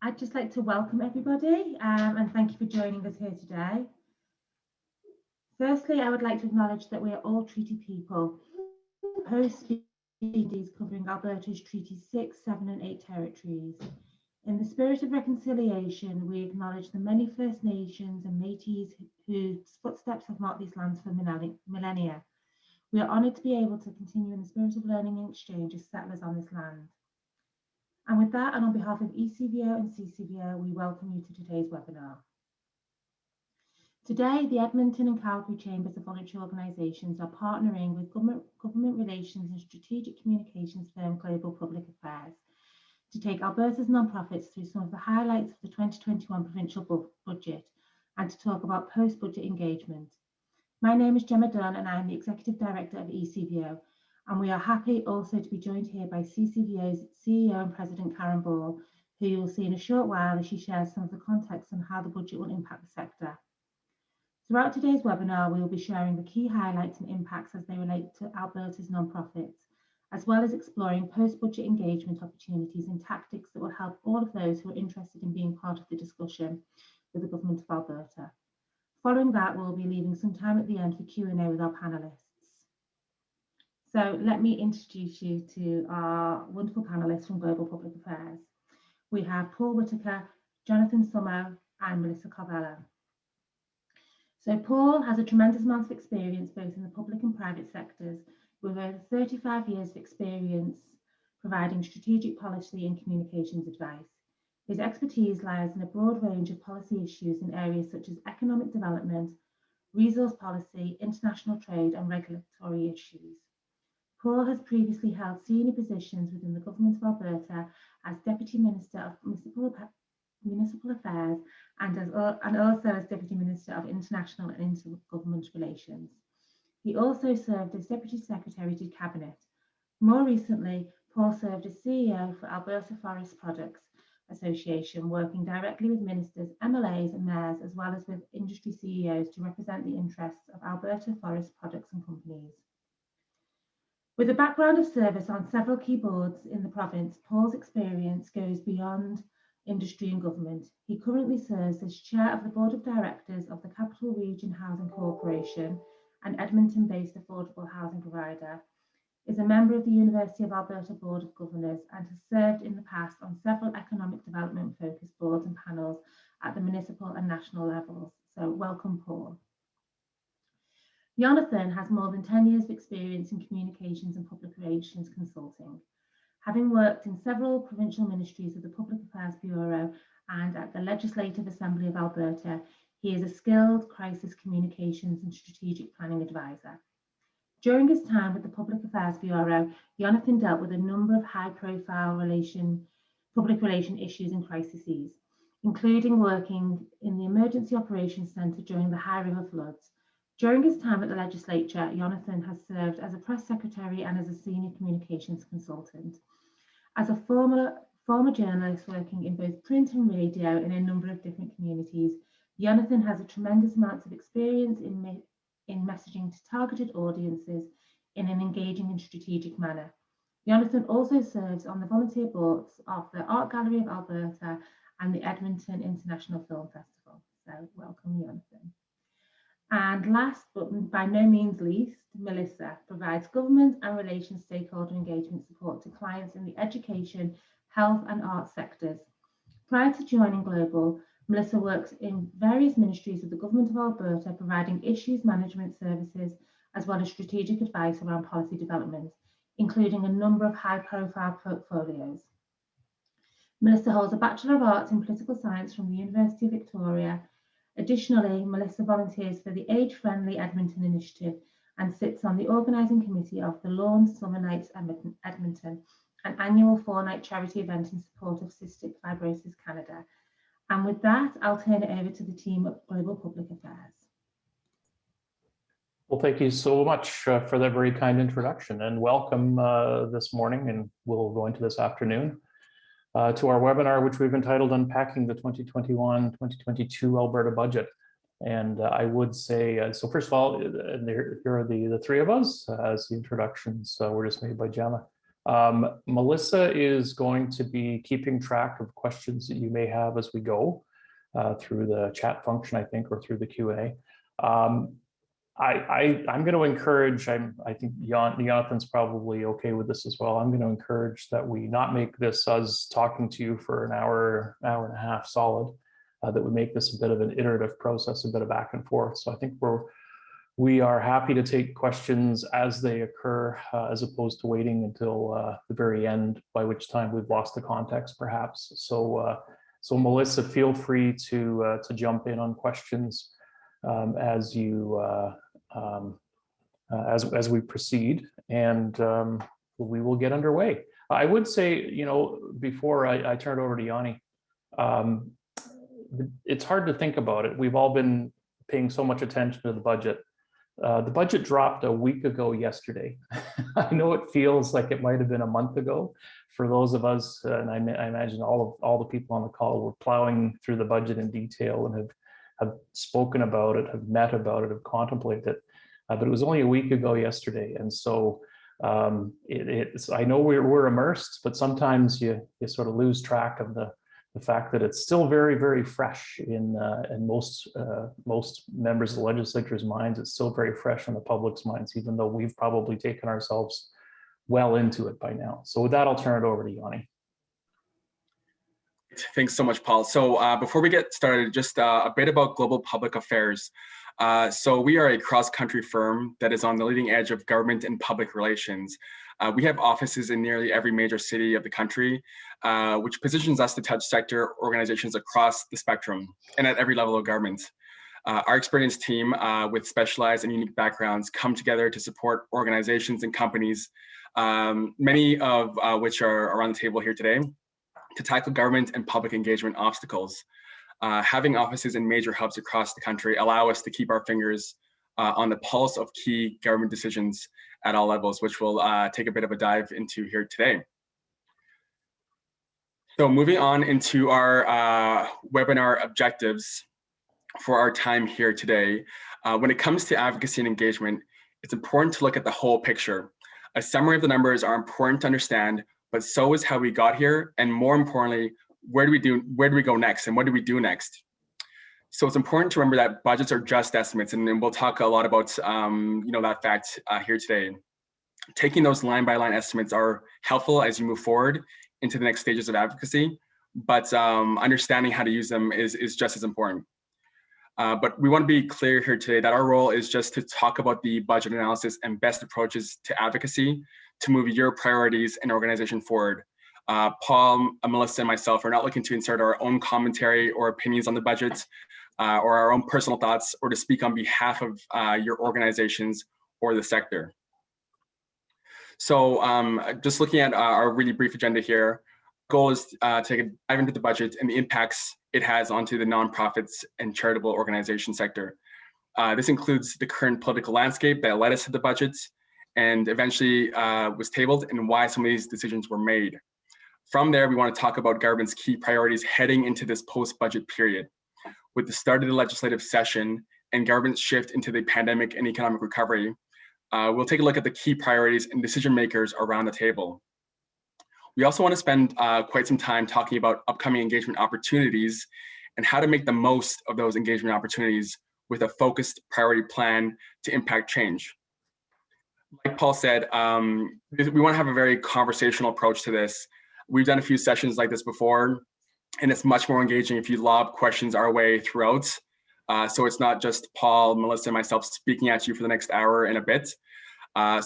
I'd just like to welcome everybody and thank you for joining us here today. Firstly, I would like to acknowledge that we are all treaty people, post-treaties covering Alberta's Treaty 6, 7 and 8 territories. In the spirit of reconciliation, we acknowledge the many First Nations and Métis whose footsteps have marked these lands for millennia. We are honoured to be able to continue in the spirit of learning and exchange as settlers on this land. And with that, and on behalf of ECVO and CCVO, we welcome you to today's webinar. Today, the Edmonton and Calgary Chambers of Voluntary Organisations are partnering with government relations and strategic communications firm Global Public Affairs to take Alberta's nonprofits through some of the highlights of the 2021 provincial budget and to talk about post-budget engagement. My name is Gemma Dunn and I am the Executive Director of ECVO, and we are happy also to be joined here by CCVO's CEO and President Karen Ball, who you will see in a short while as she shares some of the context on how the budget will impact the sector. Throughout today's webinar, we will be sharing the key highlights and impacts as they relate to Alberta's nonprofits, as well as exploring post-budget engagement opportunities and tactics that will help all of those who are interested in being part of the discussion with the Government of Alberta. Following that, we'll be leaving some time at the end for Q&A with our panellists. So let me introduce you to our wonderful panellists from Global Public Affairs. We have Paul Whitaker, Jonathan Summo, and Melissa Carvella. So Paul has a tremendous amount of experience both in the public and private sectors, with over 35 years of experience providing strategic policy and communications advice. His expertise lies in a broad range of policy issues in areas such as economic development, resource policy, international trade, and regulatory issues. Paul has previously held senior positions within the Government of Alberta as Deputy Minister of Municipal Affairs and also as Deputy Minister of International and Intergovernment Relations. He also served as Deputy Secretary to Cabinet. More recently, Paul served as CEO for Alberta Forest Products Association, working directly with ministers, MLAs and mayors, as well as with industry CEOs to represent the interests of Alberta forest products and companies. With a background of service on several key boards in the province, Paul's experience goes beyond industry and government. He currently serves as Chair of the Board of Directors of the Capital Region Housing Corporation, an Edmonton-based affordable housing provider, is a member of the University of Alberta Board of Governors, and has served in the past on several economic development-focused boards and panels at the municipal and national levels. So welcome, Paul. Jonathan has more than 10 years of experience in communications and public relations consulting. Having worked in several provincial ministries of the Public Affairs Bureau and at the Legislative Assembly of Alberta, he is a skilled crisis communications and strategic planning advisor. During his time with the Public Affairs Bureau, Jonathan dealt with a number of high-profile public relation issues and crises, including working in the Emergency Operations Centre during the High River floods. During his time at the legislature, Jonathan has served as a press secretary and as a senior communications consultant. As a former journalist working in both print and radio in a number of different communities, Jonathan has a tremendous amount of experience in messaging to targeted audiences in an engaging and strategic manner. Jonathan also serves on the volunteer boards of the Art Gallery of Alberta and the Edmonton International Film Festival. So welcome, Jonathan. And last but by no means least, Melissa provides government and relations stakeholder engagement support to clients in the education, health and arts sectors. Prior to joining Global, Melissa works in various ministries of the Government of Alberta, providing issues management services as well as strategic advice around policy development, including a number of high-profile portfolios. Melissa holds a Bachelor of Arts in Political Science from the University of Victoria. Additionally, Melissa volunteers for the Age-Friendly Edmonton Initiative and sits on the organising committee of the Lawn Summer Nights Edmonton, an annual 4-night charity event in support of Cystic Fibrosis Canada. And with that, I'll turn it over to the team at Global Public Affairs. Well, thank you so much for that very kind introduction, and welcome this morning, and we'll go into this afternoon, to our webinar, which we've entitled Unpacking the 2021-2022 Alberta Budget. And I would say, so first of all, here are the three of us as the introductions were just made by Gemma. Melissa is going to be keeping track of questions that you may have as we go through the chat function, I think, or through the Q&A. I'm going to encourage, I think Jonathan's probably okay with this as well. I'm going to encourage that we not make this us talking to you for an hour and a half solid, that we make this a bit of an iterative process, a bit of back and forth. So I think we are happy to take questions as they occur, as opposed to waiting until the very end, by which time we've lost the context perhaps. So Melissa, feel free to jump in on questions as we proceed, and we will get underway. I would say, before I turn it over to Yanni, it's hard to think about it. We've all been paying so much attention to the budget. The budget dropped a week ago yesterday. I know it feels like it might have been a month ago for those of us, and I imagine all the people on the call were plowing through the budget in detail and have spoken about it, have met about it, have contemplated it. But it was only a week ago yesterday, and so I know we're immersed, but sometimes you sort of lose track of the fact that it's still very, very fresh in most members of the legislature's minds. It's still very fresh in the public's minds, even though we've probably taken ourselves well into it by now. So with that, I'll turn it over to Yanni. Thanks so much, Paul. So before we get started, just a bit about global public affairs. So we are a cross-country firm that is on the leading edge of government and public relations. We have offices in nearly every major city of the country, which positions us to touch sector organizations across the spectrum and at every level of government. Our experienced team with specialized and unique backgrounds come together to support organizations and companies, many of which are around the table here today, to tackle government and public engagement obstacles. Having offices in major hubs across the country allow us to keep our fingers on the pulse of key government decisions at all levels, which we'll take a bit of a dive into here today. So moving on into our webinar objectives for our time here today. When it comes to advocacy and engagement, it's important to look at the whole picture. A summary of the numbers are important to understand, but so is how we got here, and more importantly, where do we go next, and what do we do next? So it's important to remember that budgets are just estimates, and we'll talk a lot about that fact here today. Taking those line-by-line estimates are helpful as you move forward into the next stages of advocacy, but understanding how to use them is just as important. But we want to be clear here today that our role is just to talk about the budget analysis and best approaches to advocacy to move your priorities and organization forward. Paul, Melissa, and myself are not looking to insert our own commentary or opinions on the budget or our own personal thoughts, or to speak on behalf of your organizations or the sector. So just looking at our really brief agenda here, goal is to take a dive into the budget and the impacts it has onto the nonprofits and charitable organization sector. This includes the current political landscape that led us to the budgets and eventually was tabled, and why some of these decisions were made. From there, we want to talk about government's key priorities heading into this post-budget period. With the start of the legislative session and government's shift into the pandemic and economic recovery, we'll take a look at the key priorities and decision makers around the table. We also want to spend quite some time talking about upcoming engagement opportunities and how to make the most of those engagement opportunities with a focused priority plan to impact change. Like Paul said, we want to have a very conversational approach to this. We've done a few sessions like this before, and it's much more engaging if you lob questions our way throughout. So it's not just Paul, Melissa, and myself speaking at you for the next hour and a bit.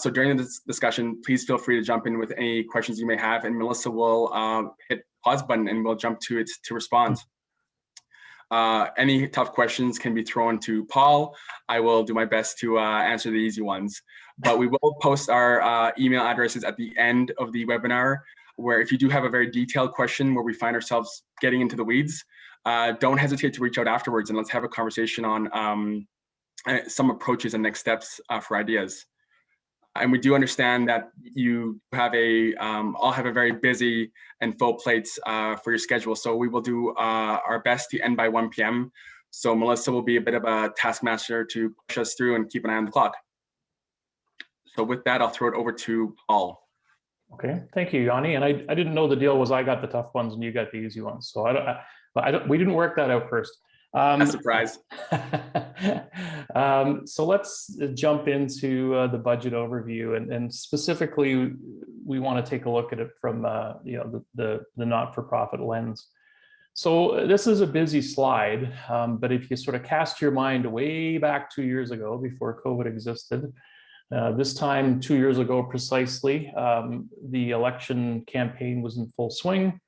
So during this discussion, please feel free to jump in with any questions you may have, and Melissa will hit pause button and we'll jump to it to respond. Any tough questions can be thrown to Paul. I will do my best to answer the easy ones, but we will post our email addresses at the end of the webinar, where if you do have a very detailed question where we find ourselves getting into the weeds, don't hesitate to reach out afterwards, and let's have a conversation on some approaches and next steps for ideas. And we do understand that you have all have a very busy and full plates for your schedule. So we will do our best to end by 1 p.m. So Melissa will be a bit of a taskmaster to push us through and keep an eye on the clock. So with that, I'll throw it over to Paul. Okay, thank you, Yanni. And I didn't know the deal was I got the tough ones and you got the easy ones. So we didn't work that out first. A surprise. So let's jump into the budget overview, and specifically, we want to take a look at it from the not-for-profit lens. So this is a busy slide, but if you sort of cast your mind way back 2 years ago, before COVID existed, this time 2 years ago precisely, the election campaign was in full swing,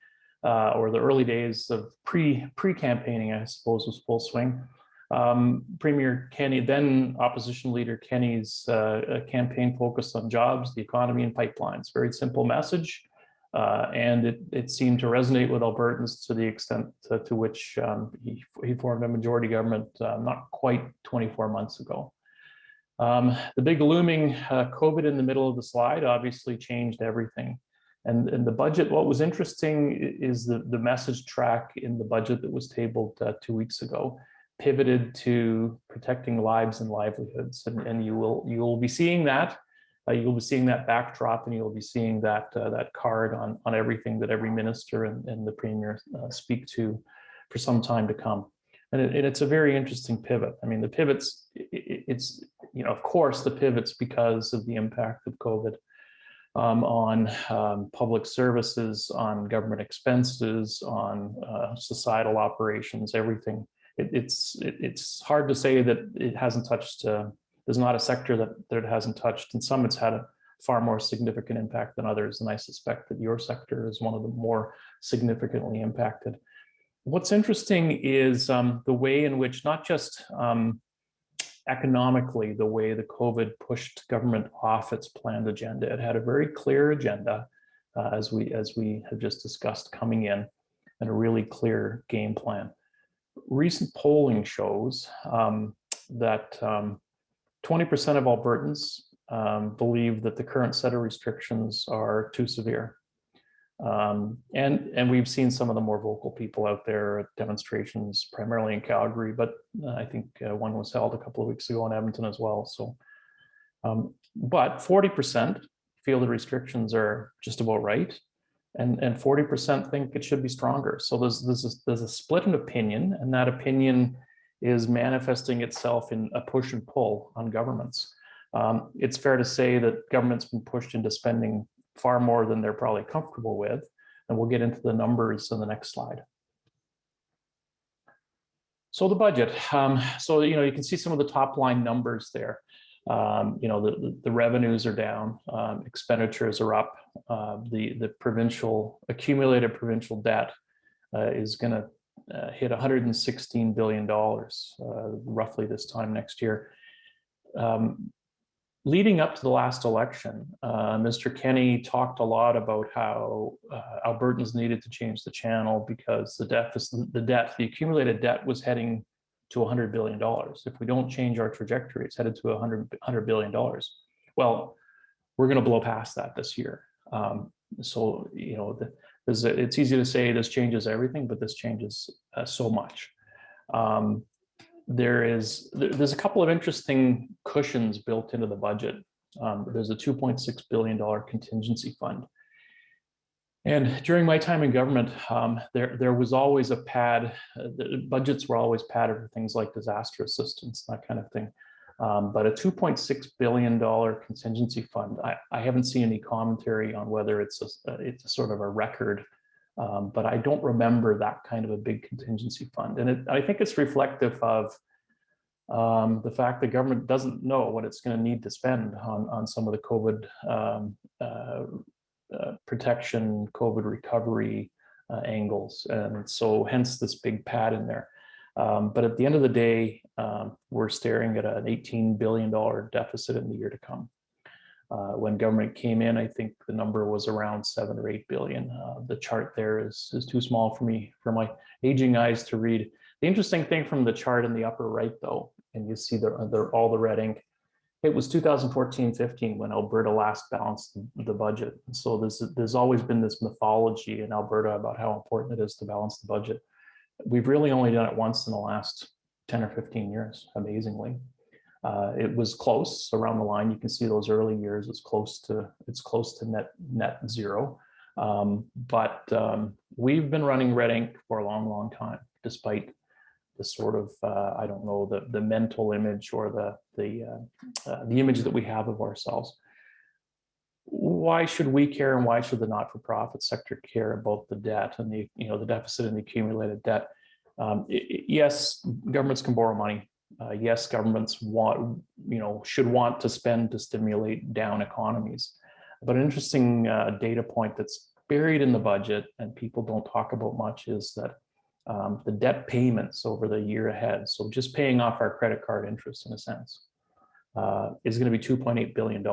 or the early days of pre-campaigning, I suppose, was full swing. Premier Kenney, then opposition leader Kenney's campaign focused on jobs, the economy, and pipelines. Very simple message, and it seemed to resonate with Albertans to the extent to which he formed a majority government not quite 24 months ago. The big looming COVID in the middle of the slide obviously changed everything. And the budget, what was interesting is the message track in the budget that was tabled 2 weeks ago pivoted to protecting lives and livelihoods. And you will be seeing that. You'll be seeing that backdrop, and you'll be seeing that card on everything that every minister and the premier speak to for some time to come. And it's a very interesting pivot. I mean, the pivots, it's, of course, the pivots because of the impact of COVID on public services, on government expenses, on societal operations, everything. It's hard to say that it hasn't touched, there's not a sector that it hasn't touched. In some, it's had a far more significant impact than others. And I suspect that your sector is one of the more significantly impacted. What's interesting is the way in which, not just economically, the way the COVID pushed government off its planned agenda. It had a very clear agenda, as we have just discussed, coming in, and a really clear game plan. Recent polling shows that 20% of Albertans believe that the current set of restrictions are too severe. And we've seen some of the more vocal people out there at demonstrations, primarily in Calgary, but I think one was held a couple of weeks ago in Edmonton as well. So, but 40% feel the restrictions are just about right, and 40% think it should be stronger. So there's a split in opinion, and that opinion is manifesting itself in a push and pull on governments. It's fair to say that government's been pushed into spending far more than they're probably comfortable with. And we'll get into the numbers in the next slide. So the budget. So, you can see some of the top line numbers there. The revenues are down, expenditures are up. The accumulated provincial debt is going to hit $116 billion roughly this time next year. Leading up to the last election, Mr. Kenney talked a lot about how Albertans needed to change the channel because the accumulated debt was heading to $100 billion. If we don't change our trajectory, it's headed to $100 billion. Well, we're going to blow past that this year. So, it's easy to say this changes everything, but this changes so much. There's a couple of interesting cushions built into the budget. There's a $2.6 billion contingency fund. And during my time in government, there was always a pad. The budgets were always padded for things like disaster assistance, that kind of thing. But a $2.6 billion contingency fund, I haven't seen any commentary on whether it's a sort of a record, but I don't remember that kind of a big contingency fund. And I think it's reflective of the fact that government doesn't know what it's going to need to spend on some of the COVID protection, COVID recovery angles. And so hence this big pad in there. But at the end of the day, we're staring at an $18 billion deficit in the year to come. When government came in, I think the number was around 7 or 8 billion. The chart there is too small for me, for my aging eyes to read. The interesting thing from the chart in the upper right, though, and you see all the red ink, it was 2014-15 when Alberta last balanced the budget. So there's always been this mythology in Alberta about how important it is to balance the budget. We've really only done it once in the last 10 or 15 years, amazingly. It was close around the line. You can see those early years. It's close to net zero. But we've been running red ink for a long time, despite the sort of I don't know, the mental image or the image that we have of ourselves. Why should we care, and why should the not-for-profit sector care about the debt and the deficit and the accumulated debt? Yes, governments can borrow money. Yes, governments should want to spend to stimulate down economies. But an interesting data point that's buried in the budget and people don't talk about much is that the debt payments over the year ahead, so just paying off our credit card interest in a sense, is going to be $2.8 billion.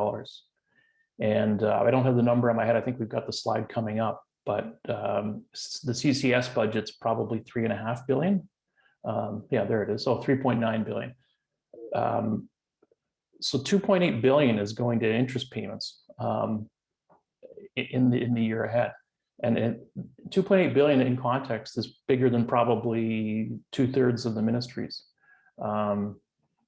And I don't have the number in my head. I think we've got the slide coming up, but the CCS budget's probably $3.5 billion. Yeah, there it is. So 3.9 billion. So 2.8 billion is going to interest payments in the year ahead. And 2.8 billion in context is bigger than probably 2/3 of the ministries.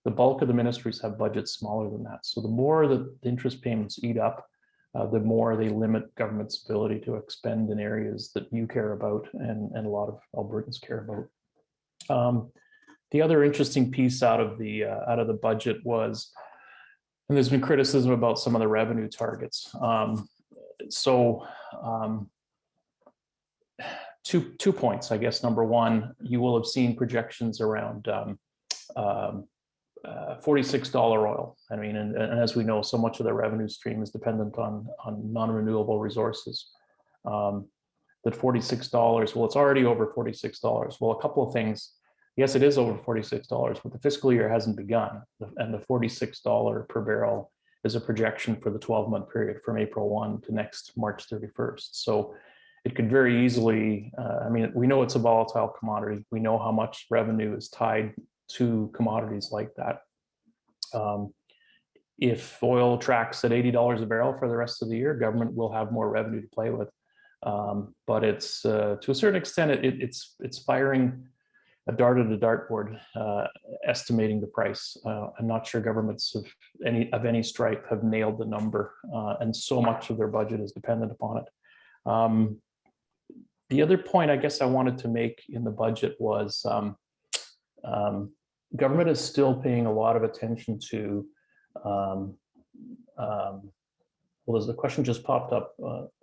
The bulk of the ministries have budgets smaller than that. So the more that the interest payments eat up, the more they limit government's ability to expend in areas that you care about and a lot of Albertans care about. The other interesting piece out of the budget was, and there's been criticism about some of the revenue targets. Two points, I guess. Number one, you will have seen projections around $46 oil. I mean, and as we know, so much of the revenue stream is dependent on non-renewable resources. That $46, well, it's already over $46. Well, a couple of things. Yes, it is over $46, but the fiscal year hasn't begun. And the $46 per barrel is a projection for the 12-month period from April 1 to next March 31st. So it could very easily, I mean, we know it's a volatile commodity. We know how much revenue is tied to commodities like that. If oil tracks at $80 a barrel for the rest of the year, government will have more revenue to play with. But it's to a certain extent, it's firing a dart at a dartboard, estimating the price. I'm not sure governments of any stripe have nailed the number, and so much of their budget is dependent upon it. The other point I guess I wanted to make in the budget was government is still paying a lot of attention to, well, as the question just popped up,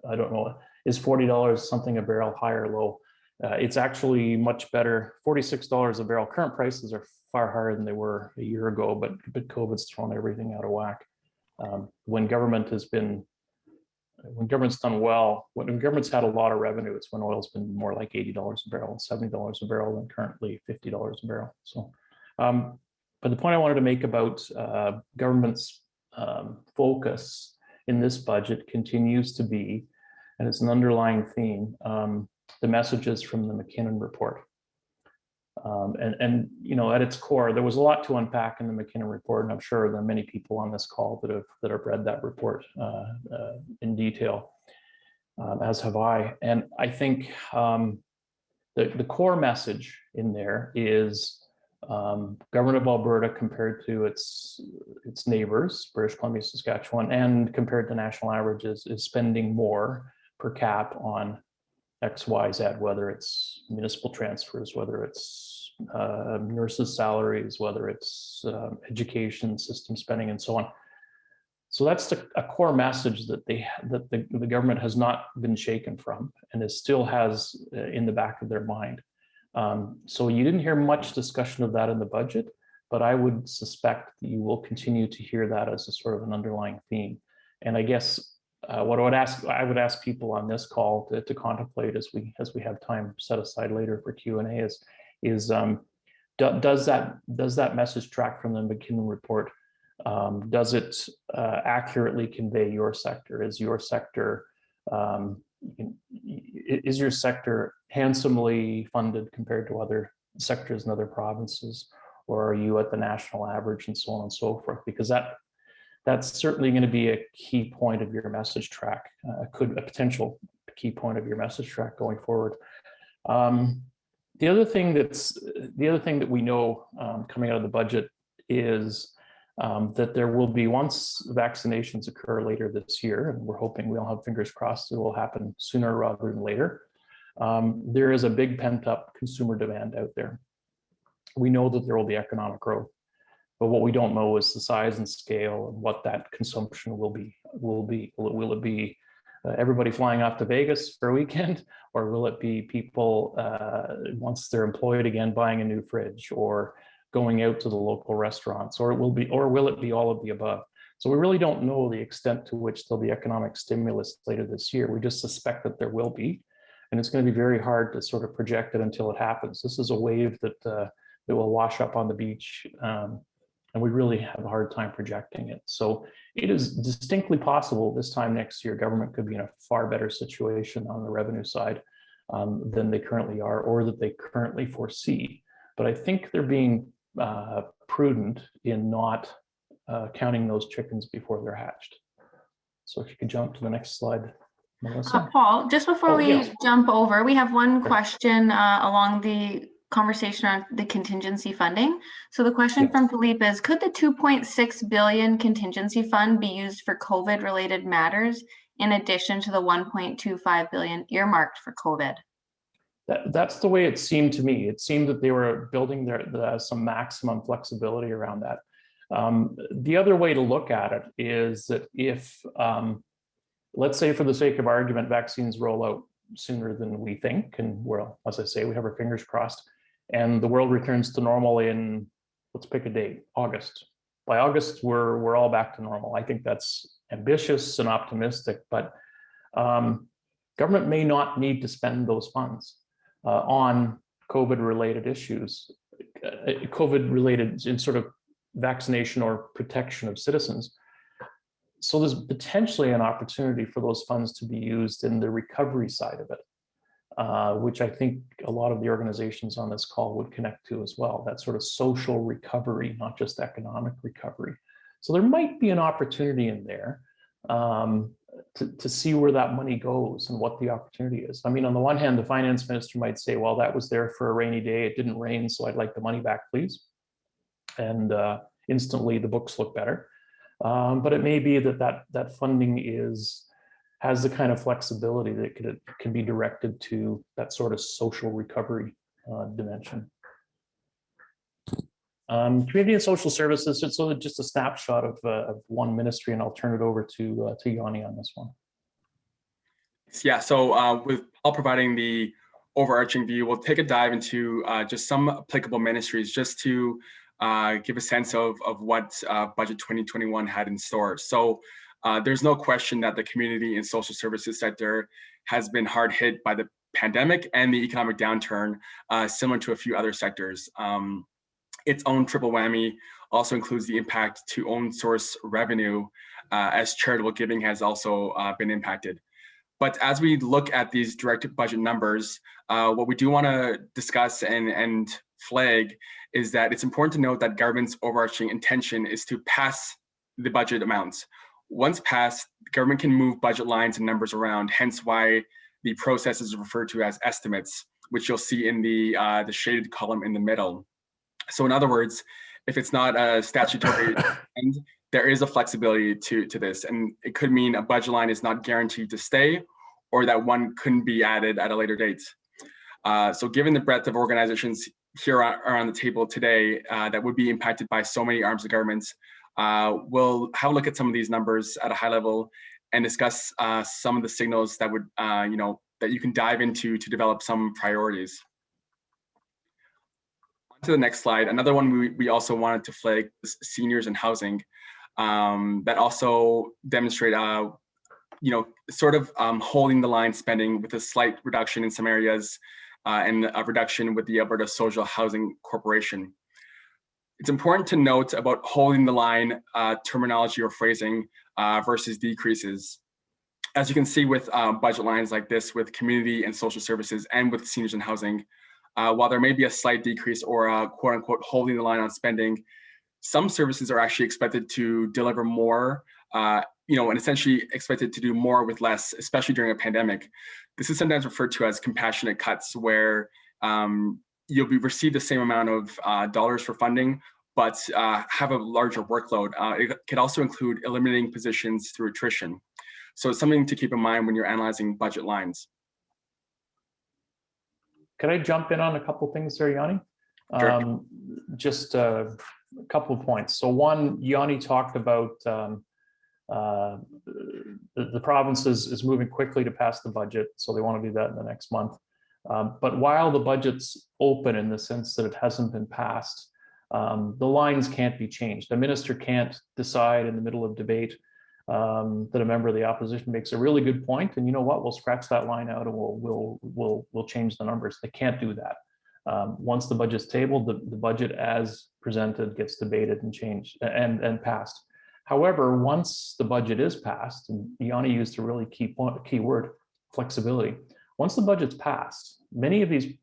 I don't know, is $40 something a barrel, high or low? It's actually much better. $46 a barrel. Current prices are far higher than they were a year ago, but COVID's thrown everything out of whack. When government's done well, when government's had a lot of revenue, it's when oil's been more like $80 a barrel and $70 a barrel than currently $50 a barrel. So, but the point I wanted to make about government's focus in this budget continues to be, and it's an underlying theme, the messages from the McKinnon report. And you know, at its core, there was a lot to unpack in the McKinnon report, and I'm sure there are many people on this call that have read that report in detail, as have I. And I think the core message in there is Government of Alberta compared to its neighbors, British Columbia, Saskatchewan, and compared to national averages, is spending more per cap on X, Y, Z, whether it's municipal transfers, whether it's nurses' salaries, whether it's education system spending, and so on. So that's a core message that the government has not been shaken from, and it still has in the back of their mind. So you didn't hear much discussion of that in the budget, but I would suspect that you will continue to hear that as a sort of an underlying theme. And I guess what I would ask people on this call to contemplate as we have time set aside later for Q&A is does that message track from the McKinnon report? Does it accurately convey your sector? Is your sector handsomely funded compared to other sectors in other provinces, or are you at the national average, and so on and so forth? Because that's certainly going to be a key point of your message track, a potential key point of your message track going forward. The other thing that we know coming out of the budget is that there will be, once vaccinations occur later this year, and we're hoping, we'll have fingers crossed it will happen sooner rather than later, there is a big pent up consumer demand out there. We know that there will be economic growth, but what we don't know is the size and scale and what that consumption will be. Will it be everybody flying off to Vegas for a weekend, or will it be people once they're employed again buying a new fridge, or going out to the local restaurants, or will it be all of the above? So we really don't know the extent to which there'll be economic stimulus later this year. We just suspect that there will be, and it's going to be very hard to sort of project it until it happens. This is a wave that will wash up on the beach, and we really have a hard time projecting it. So it is distinctly possible this time next year, government could be in a far better situation on the revenue side than they currently are, or that they currently foresee. But I think they're being prudent in not counting those chickens before they're hatched. So if you could jump to the next slide, Melissa. Paul, just before we yes. jump over, we have one question along the conversation on the contingency funding. So the question from Philippe is, could the 2.6 billion contingency fund be used for COVID related matters in addition to the 1.25 billion earmarked for COVID? That's the way it seemed to me. It seemed that they were building some maximum flexibility around that. The other way to look at it is that if, let's say for the sake of argument, vaccines roll out sooner than we think, and well, as I say, we have our fingers crossed, and the world returns to normal in, let's pick a date, August. By August, we're all back to normal. I think that's ambitious and optimistic, but government may not need to spend those funds on COVID-related issues, COVID-related in sort of vaccination or protection of citizens. So there's potentially an opportunity for those funds to be used in the recovery side of it, which I think a lot of the organizations on this call would connect to as well, that sort of social recovery, not just economic recovery. So there might be an opportunity in there to see where that money goes and what the opportunity is. I mean, on the one hand, the finance minister might say, well, that was there for a rainy day, it didn't rain, so I'd like the money back, please. And instantly the books look better. But it may be that funding has the kind of flexibility that can be directed to that sort of social recovery dimension. Community and social services, so just a snapshot of one ministry, and I'll turn it over to Yanni on this one. Yeah, so with Paul providing the overarching view, we'll take a dive into just some applicable ministries, just to give a sense of what Budget 2021 had in store. So there's no question that the community and social services sector has been hard hit by the pandemic and the economic downturn, similar to a few other sectors. Its own triple whammy also includes the impact to own source revenue, as charitable giving has also been impacted. But as we look at these direct budget numbers, what we do want to discuss and flag is that it's important to note that government's overarching intention is to pass the budget amounts. Once passed, government can move budget lines and numbers around, hence why the process is referred to as estimates, which you'll see in the shaded column in the middle. So in other words, if it's not a statutory end, there is a flexibility to this, and it could mean a budget line is not guaranteed to stay, or that one couldn't be added at a later date. So given the breadth of organizations here are on the table today that would be impacted by so many arms of governments, we'll have a look at some of these numbers at a high level and discuss some of the signals that would, that you can dive into to develop some priorities. On to the next slide. Another one we also wanted to flag is seniors and housing, that also demonstrate, sort of holding the line spending with a slight reduction in some areas and a reduction with the Alberta Social Housing Corporation. It's important to note about holding the line terminology or phrasing versus decreases. As you can see with budget lines like this with community and social services and with seniors and housing, while there may be a slight decrease or a quote unquote holding the line on spending, some services are actually expected to deliver more, and essentially expected to do more with less, especially during a pandemic. This is sometimes referred to as compassionate cuts, where you'll receive the same amount of dollars for funding, but have a larger workload. It could also include eliminating positions through attrition. So it's something to keep in mind when you're analyzing budget lines. Could I jump in on a couple of things there, Yanni? Sure. Just a couple of points. So one, Yanni talked about the province is moving quickly to pass the budget, so they want to do that in the next month. But while the budget's open in the sense that it hasn't been passed, the lines can't be changed. The minister can't decide in the middle of debate that a member of the opposition makes a really good point, and you know what, we'll scratch that line out and we'll change the numbers. They can't do that. Once the budget's tabled, the budget as presented gets debated and changed and passed. However, once the budget is passed, and Yanni used a really key word, flexibility. Once the budget's passed, many of these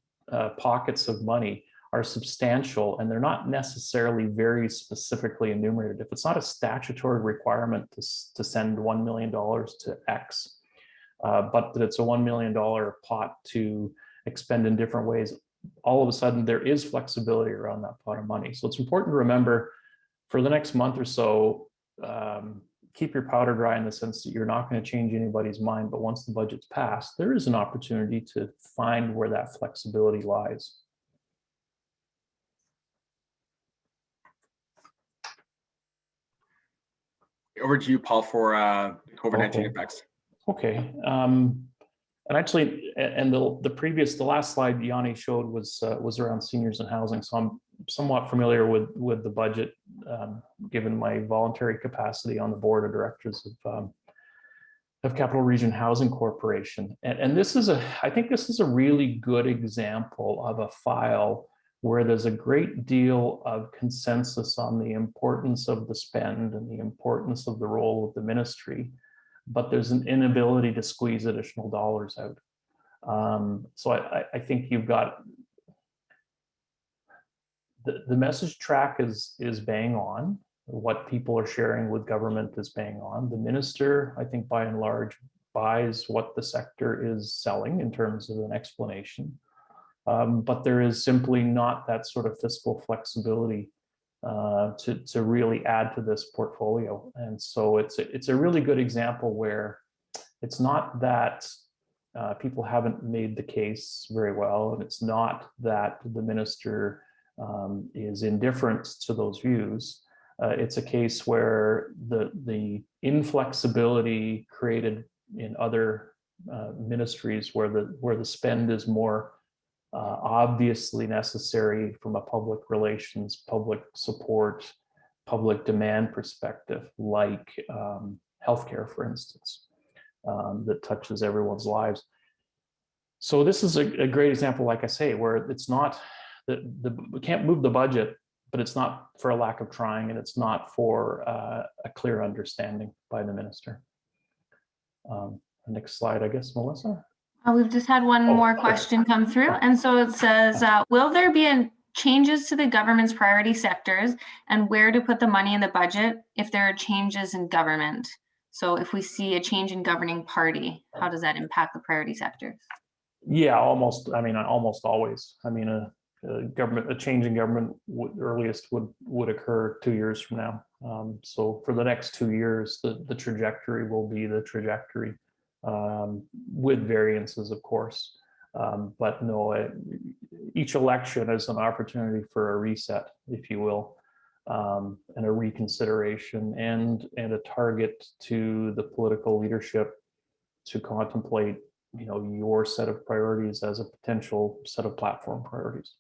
pockets of money are substantial and they're not necessarily very specifically enumerated. If it's not a statutory requirement to send $1 million to X, but that it's a $1 million pot to expend in different ways, all of a sudden there is flexibility around that pot of money. So it's important to remember for the next month or so, keep your powder dry in the sense that you're not going to change anybody's mind, but once the budget's passed, there is an opportunity to find where that flexibility lies. Over to you, Paul, for COVID-19 impacts. Okay. And actually, and the last slide Yanni showed was around seniors and housing. So I'm somewhat familiar with the budget, given my voluntary capacity on the board of directors of Capital Region Housing Corporation. And this is I think this is a really good example of a file where there's a great deal of consensus on the importance of the spend and the importance of the role of the ministry, but there's an inability to squeeze additional dollars out. So I think you've got the message track is bang on. What people are sharing with government is bang on. The minister, I think by and large, buys what the sector is selling in terms of an explanation. But there is simply not that sort of fiscal flexibility to really add to this portfolio. And so it's a really good example where it's not that people haven't made the case very well, and it's not that the minister is indifferent to those views. It's a case where the inflexibility created in other ministries where the spend is more obviously necessary from a public relations, public support, public demand perspective, like healthcare, for instance, that touches everyone's lives. So this is a great example, like I say, where it's not we can't move the budget, but it's not for a lack of trying, and it's not for a clear understanding by the minister. Next slide, I guess, Melissa. We've just had one more question come through. And so it says, will there be changes to the government's priority sectors and where to put the money in the budget if there are changes in government? So if we see a change in governing party, how does that impact the priority sectors? Yeah, almost always. I mean, a change in government earliest would occur 2 years from now. So for the next 2 years, the trajectory will be the trajectory. With variances, of course, but no, each election is an opportunity for a reset, if you will, and a reconsideration and a target to the political leadership to contemplate, your set of priorities as a potential set of platform priorities.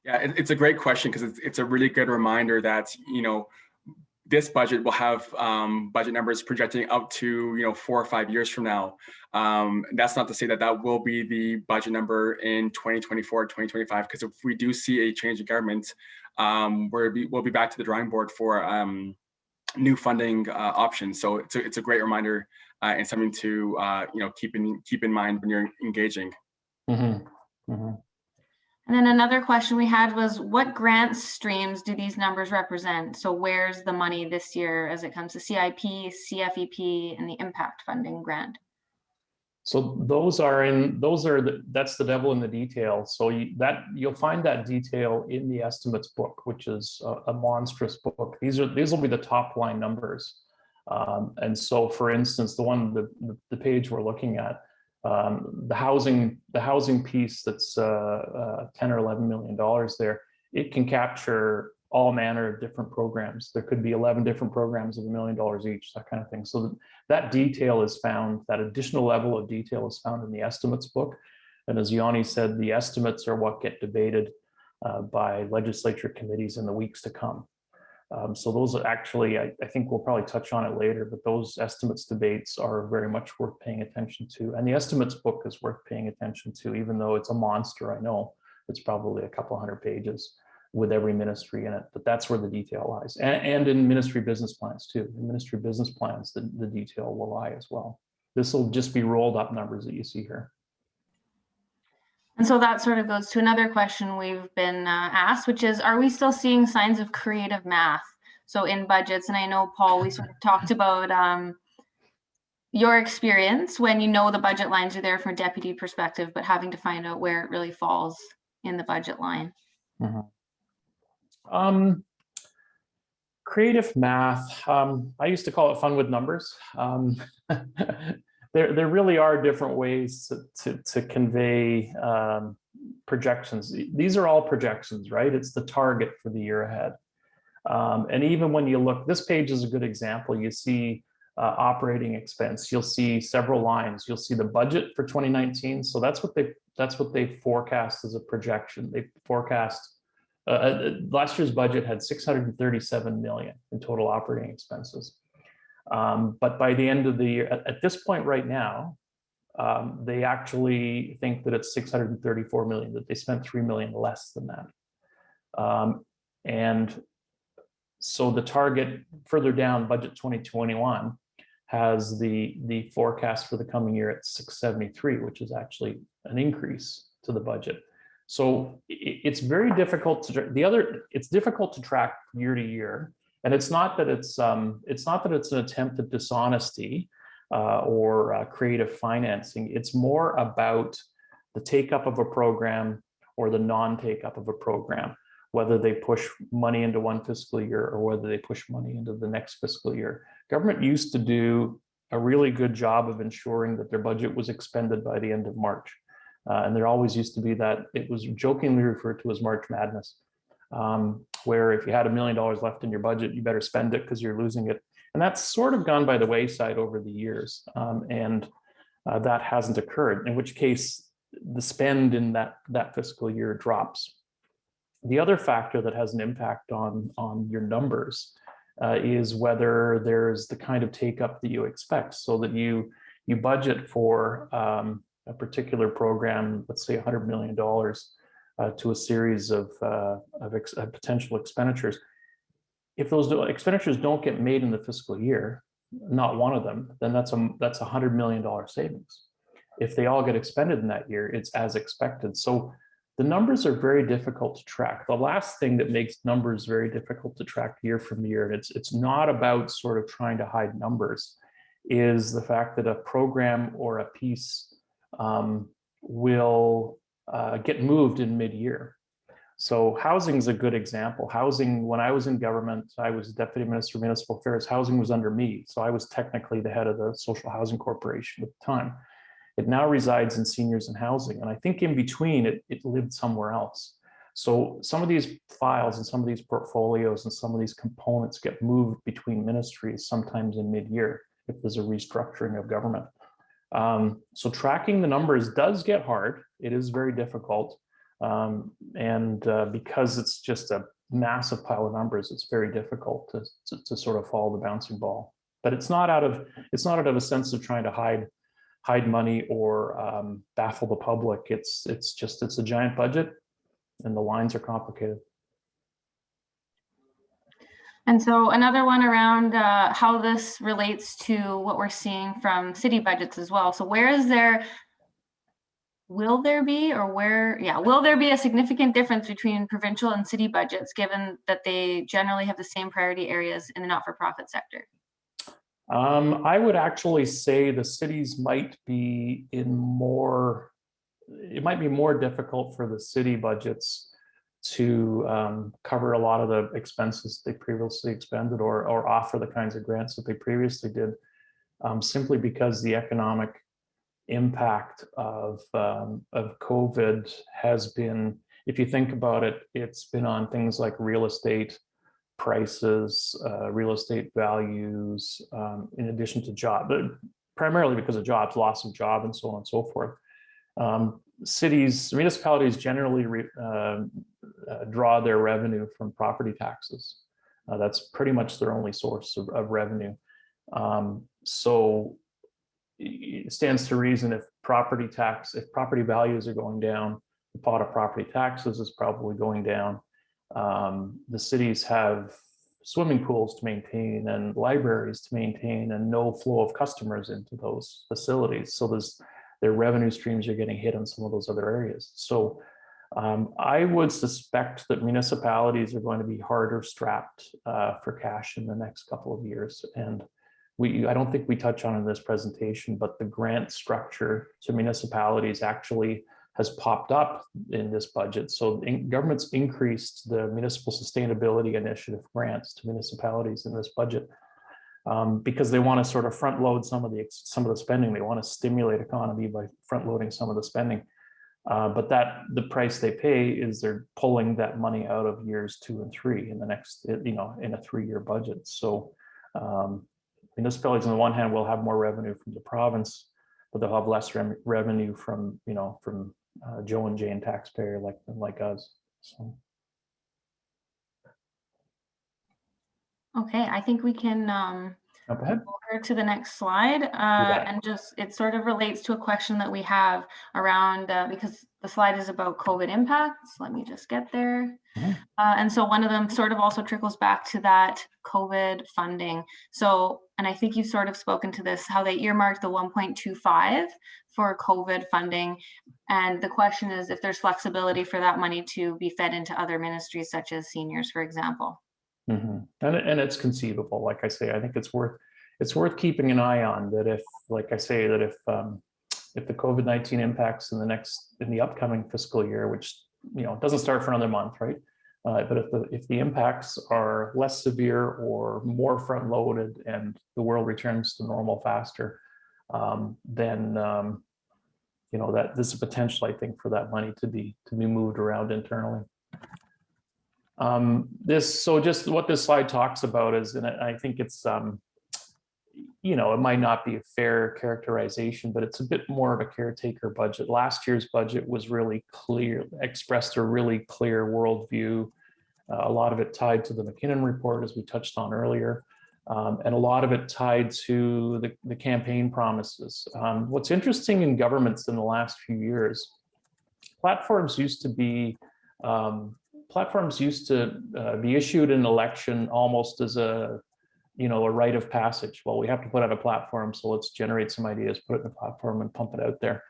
Yeah, it's a great question because it's a really good reminder that, this budget will have budget numbers projecting up to 4 or 5 years from now. That's not to say that will be the budget number in 2024, 2025, because if we do see a change in government, we'll be back to the drawing board for new funding options. So it's a great reminder and something to keep in mind when you're engaging. Mm-hmm. Mm-hmm. And then another question we had was, what grant streams do these numbers represent? So where's the money this year as it comes to CIP, CFEP, and the impact funding grant? So that's the devil in the detail. So you'll find that detail in the estimates book, which is a monstrous book. These will be the top line numbers. And so, for instance, the page we're looking at, the housing piece that's 10 or $11 million there, it can capture all manner of different programs. There could be 11 different programs of $1 million each, that kind of thing. So that detail is found, that additional level of detail is found in the estimates book. And as Yanni said, the estimates are what get debated by legislature committees in the weeks to come. So those are actually, I think we'll probably touch on it later, but those estimates debates are very much worth paying attention to. And the estimates book is worth paying attention to, even though it's a monster, I know. It's probably a couple hundred pages with every ministry in it, but that's where the detail lies. And in ministry business plans too. In ministry business plans, the detail will lie as well. This will just be rolled up numbers that you see here. And so that sort of goes to another question we've been asked, which is, are we still seeing signs of creative math? So in budgets, and I know, Paul, we sort of talked about your experience when you know the budget lines are there from a deputy perspective, but having to find out where it really falls in the budget line. Mm-hmm. Creative math, I used to call it fun with numbers. There really are different ways to convey projections. These are all projections, right? It's the target for the year ahead. And even when you look, this page is a good example. You see operating expense. You'll see several lines. You'll see the budget for 2019. So that's what they forecast as a projection. They forecast last year's budget had $637 million in total operating expenses. But by the end of the year, at this point right now, they actually think that it's $634 million, that they spent $3 million less than that. And so the target further down, budget 2021, has the forecast for the coming year at 673, which is actually an increase to the budget. So it's very difficult it's difficult to track year to year. And it's not that it's an attempt at dishonesty or creative financing. It's more about the take up of a program or the non-take up of a program, whether they push money into one fiscal year or whether they push money into the next fiscal year. Government used to do a really good job of ensuring that their budget was expended by the end of March. And there always used to be that, it was jokingly referred to as March Madness, where if you had $1 million left in your budget, you better spend it because you're losing it. And that's sort of gone by the wayside over the years. And that hasn't occurred, in which case the spend in that fiscal year drops. The other factor that has an impact on your numbers is whether there's the kind of take up that you expect, so that you budget for a particular program, let's say $100 million to a series of potential expenditures. If those expenditures don't get made in the fiscal year, not one of them, then that's $100 million savings. If they all get expended in that year, it's as expected. So the numbers are very difficult to track. The last thing that makes numbers very difficult to track year from year, and it's not about sort of trying to hide numbers, is the fact that a program or a piece will get moved in mid-year. So housing is a good example. Housing, when I was in government, I was Deputy Minister of Municipal Affairs, housing was under me. So I was technically the head of the Social Housing Corporation at the time. It now resides in Seniors and Housing. And I think in between, it lived somewhere else. So some of these files and some of these portfolios and some of these components get moved between ministries, sometimes in mid-year, if there's a restructuring of government. So tracking the numbers does get hard. It is very difficult. Because it's just a massive pile of numbers, it's very difficult to sort of follow the bouncing ball. But it's not out of a sense of trying to hide money or baffle the public. It's a giant budget, and the lines are complicated. And so another one around how this relates to what we're seeing from city budgets as well. So will there be a significant difference between provincial and city budgets, given that they generally have the same priority areas in the not-for-profit sector? I would actually say the cities might be in more, it might be more difficult for the city budgets to cover a lot of the expenses they previously expended or offer the kinds of grants that they previously did, simply because the economic impact of COVID has been, if you think about it, it's been on things like real estate prices, real estate values, in addition to job, but primarily because of jobs, loss of job, and so on and so forth. Municipalities generally draw their revenue from property taxes. That's pretty much their only source of revenue. So it stands to reason if property values are going down, the pot of property taxes is probably going down. The cities have swimming pools to maintain and libraries to maintain and no flow of customers into those facilities. So their revenue streams are getting hit in some of those other areas. So I would suspect that municipalities are going to be harder strapped for cash in the next couple of years. And I don't think we touch on in this presentation, but the grant structure to municipalities actually has popped up in this budget. So government's increased the municipal sustainability initiative grants to municipalities in this budget because they want to sort of front load some of the spending. They want to stimulate economy by front loading some of the spending. But the price they pay is they're pulling that money out of years 2 and 3 in the next, in a 3-year budget. So municipalities on the one hand will have more revenue from the province, but they'll have less revenue from Joe and Jane taxpayer like us. So. Okay, I think we can go over to the next slide, and just it sort of relates to a question that we have around because the slide is about COVID impacts. Let me just get there. And so one of them sort of also trickles back to that COVID funding. So, and I think you've sort of spoken to this, how they earmarked the 1.25 for COVID funding. And the question is if there's flexibility for that money to be fed into other ministries such as seniors, for example. And it's conceivable. Like I say, I think it's worth keeping an eye on that. If the COVID-19 impacts in the upcoming fiscal year, which doesn't start for another month, right? But if the impacts are less severe or more front loaded and the world returns to normal faster, then that there's a potential, I think, for that money to be moved around internally. So just what this slide talks about is, and I think it's it might not be a fair characterization, but it's a bit more of a caretaker budget. Last year's budget was really clear, expressed a really clear worldview. A lot of it tied to the McKinnon report, as we touched on earlier, and a lot of it tied to the campaign promises. What's interesting in governments in the last few years, platforms used to be issued in an election almost as a rite of passage. Well, we have to put out a platform, so let's generate some ideas, put it in the platform and pump it out there.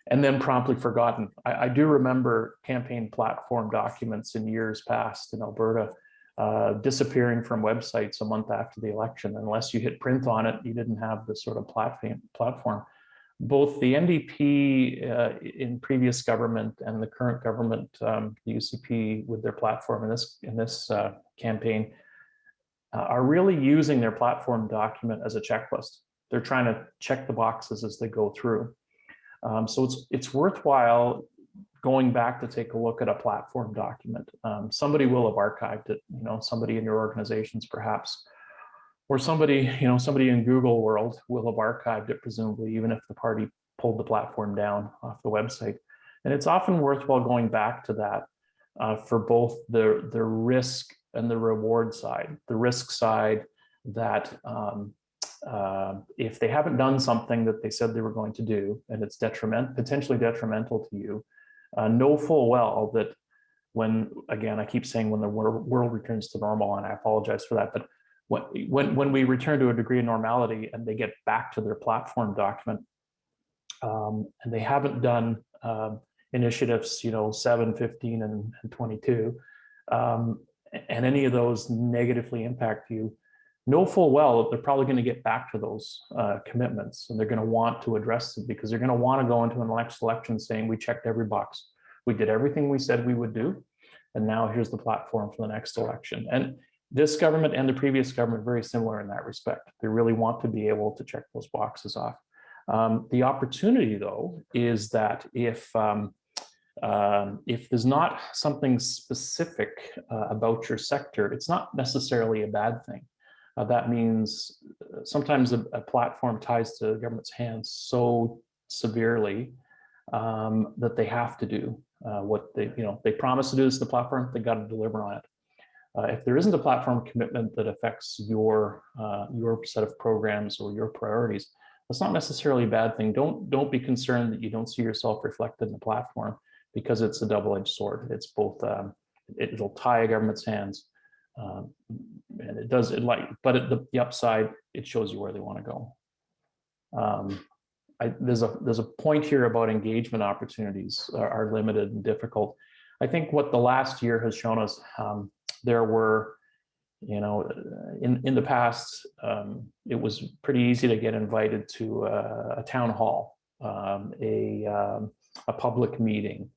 And then promptly forgotten. I do remember campaign platform documents in years past in Alberta disappearing from websites a month after the election. Unless you hit print on it, you didn't have this sort of platform. Both the NDP in previous government and the current government, the UCP with their platform in this campaign, are really using their platform document as a checklist. They're trying to check the boxes as they go through. So it's worthwhile going back to take a look at a platform document. Somebody will have archived it, somebody in your organizations perhaps, or somebody in Google world will have archived it, presumably, even if the party pulled the platform down off the website. And it's often worthwhile going back to that for both the risk and the reward side. The risk side that if they haven't done something that they said they were going to do, and it's potentially detrimental to you, know full well that I keep saying when the world returns to normal, and I apologize for that, but when we return to a degree of normality and they get back to their platform document, and they haven't done initiatives, 7, 15, and 22, and any of those negatively impact you, know full well that they're probably going to get back to those commitments, and they're going to want to address them because they're going to want to go into an election saying, we checked every box. We did everything we said we would do. And now here's the platform for the next election. And this government and the previous government are very similar in that respect. They really want to be able to check those boxes off. The opportunity, though, is that if there's not something specific about your sector, it's not necessarily a bad thing. That means sometimes a platform ties to the government's hands so severely that they have to do what they promise to do. Is the platform, they got to deliver on it. If there isn't a platform commitment that affects your set of programs or your priorities, that's not necessarily a bad thing. Don't be concerned that you don't see yourself reflected in the platform, because it's a double-edged sword. It's both, it'll tie a government's hands, and it does it but at the upside, it shows you where they want to go. There's a point here about engagement opportunities are limited and difficult. I think what the last year has shown us, there were, in the past, it was pretty easy to get invited to a town hall, a public meeting,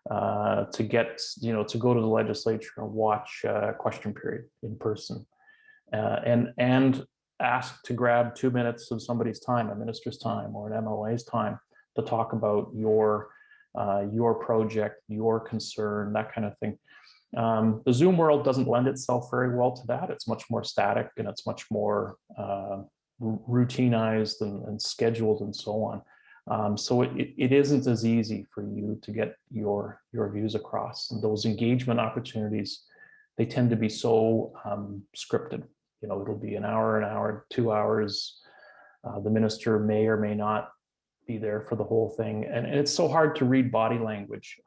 to get, to go to the legislature and watch question period in person, and ask to grab 2 minutes of somebody's time, a minister's time or an MLA's time, to talk about your project, your concern, that kind of thing. The Zoom world doesn't lend itself very well to that. It's much more static, and it's much more routinized and scheduled and so on. So it isn't as easy for you to get your views across. And those engagement opportunities, they tend to be so scripted. It'll be an hour, 2 hours. The minister may or may not be there for the whole thing. And it's so hard to read body language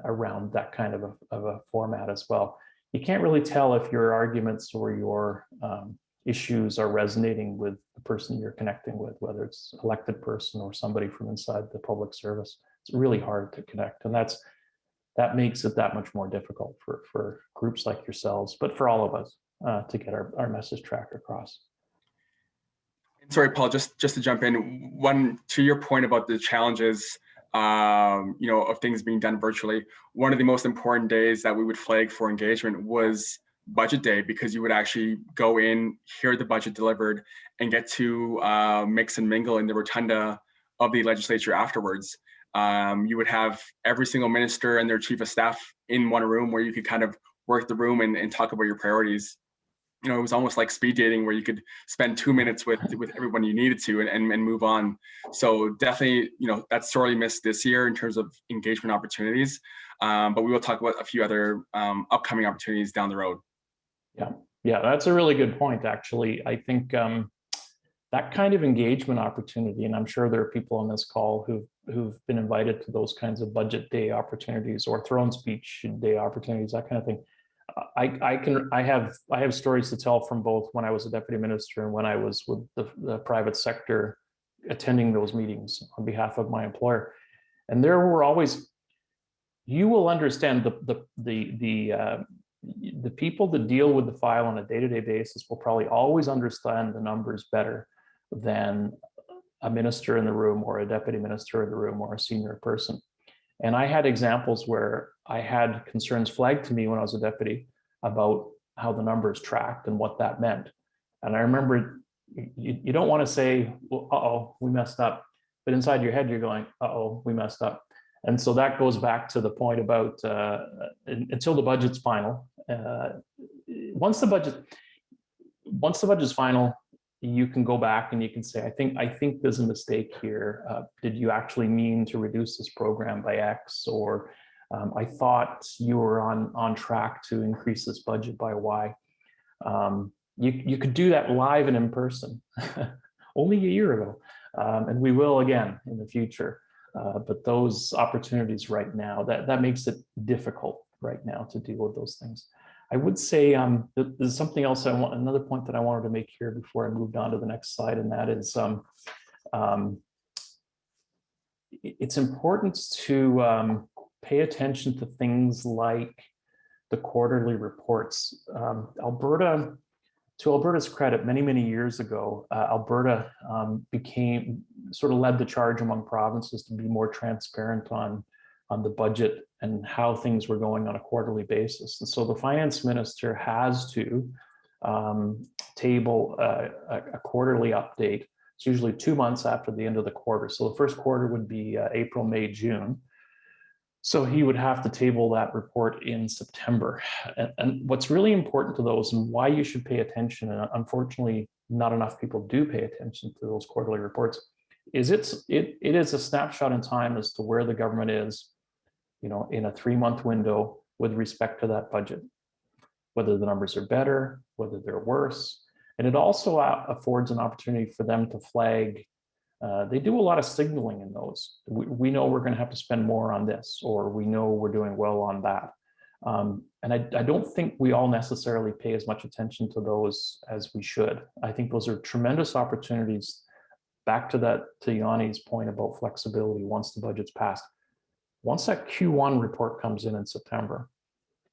around that kind of a format as well. You can't really tell if your arguments or your issues are resonating with the person you're connecting with, whether it's an elected person or somebody from inside the public service. It's really hard to connect. And that makes it that much more difficult for groups like yourselves, but for all of us to get our message track across. Sorry, Paul, just to jump in, to your point about the challenges, of things being done virtually, one of the most important days that we would flag for engagement was budget day, because you would actually go in, hear the budget delivered, and get to mix and mingle in the rotunda of the legislature afterwards. You would have every single minister and their chief of staff in one room where you could kind of work the room and talk about your priorities. It was almost like speed dating, where you could spend 2 minutes with everyone you needed to and move on. So definitely, that's sorely missed this year in terms of engagement opportunities. But we will talk about a few other upcoming opportunities down the road. Yeah, that's a really good point, actually. I think that kind of engagement opportunity, and I'm sure there are people on this call who've been invited to those kinds of budget day opportunities or throne speech day opportunities, that kind of thing. I have stories to tell from both when I was a deputy minister and when I was with the private sector attending those meetings on behalf of my employer. And there were always, you will understand the people that deal with the file on a day-to-day basis will probably always understand the numbers better than a minister in the room or a deputy minister in the room or a senior person. And I had examples where I had concerns flagged to me when I was a deputy about how the numbers tracked and what that meant. And I remember you don't want to say, well, uh-oh, we messed up. But inside your head, you're going, uh-oh, we messed up. And so that goes back to the point about until the budget's final. Once the budget's final, you can go back and you can say, I think there's a mistake here. Did you actually mean to reduce this program by X? Or I thought you were on track to increase this budget by Y. You could do that live and in person only a year ago. And we will again in the future. But those opportunities right now, that makes it difficult right now to deal with those things. I would say there's something else another point that I wanted to make here before I moved on to the next slide, and that is it's important to pay attention to things like the quarterly reports. Alberta, to Alberta's credit, many years ago, Alberta sort of led the charge among provinces to be more transparent on the budget and how things were going on a quarterly basis. And so the finance minister has to table a quarterly update. It's usually 2 months after the end of the quarter. So the first quarter would be April, May, June. So he would have to table that report in September. And what's really important to those and why you should pay attention, and unfortunately not enough people do pay attention to those quarterly reports, is it is a snapshot in time as to where the government is, you know, in a 3-month window with respect to that budget, whether the numbers are better, whether they're worse. And it also affords an opportunity for them to flag. They do a lot of signaling in those. We know we're going to have to spend more on this, or we know we're doing well on that. And I don't think we all necessarily pay as much attention to those as we should. I think those are tremendous opportunities. Back to Yanni's point about flexibility once the budget's passed. Once that Q1 report comes in September,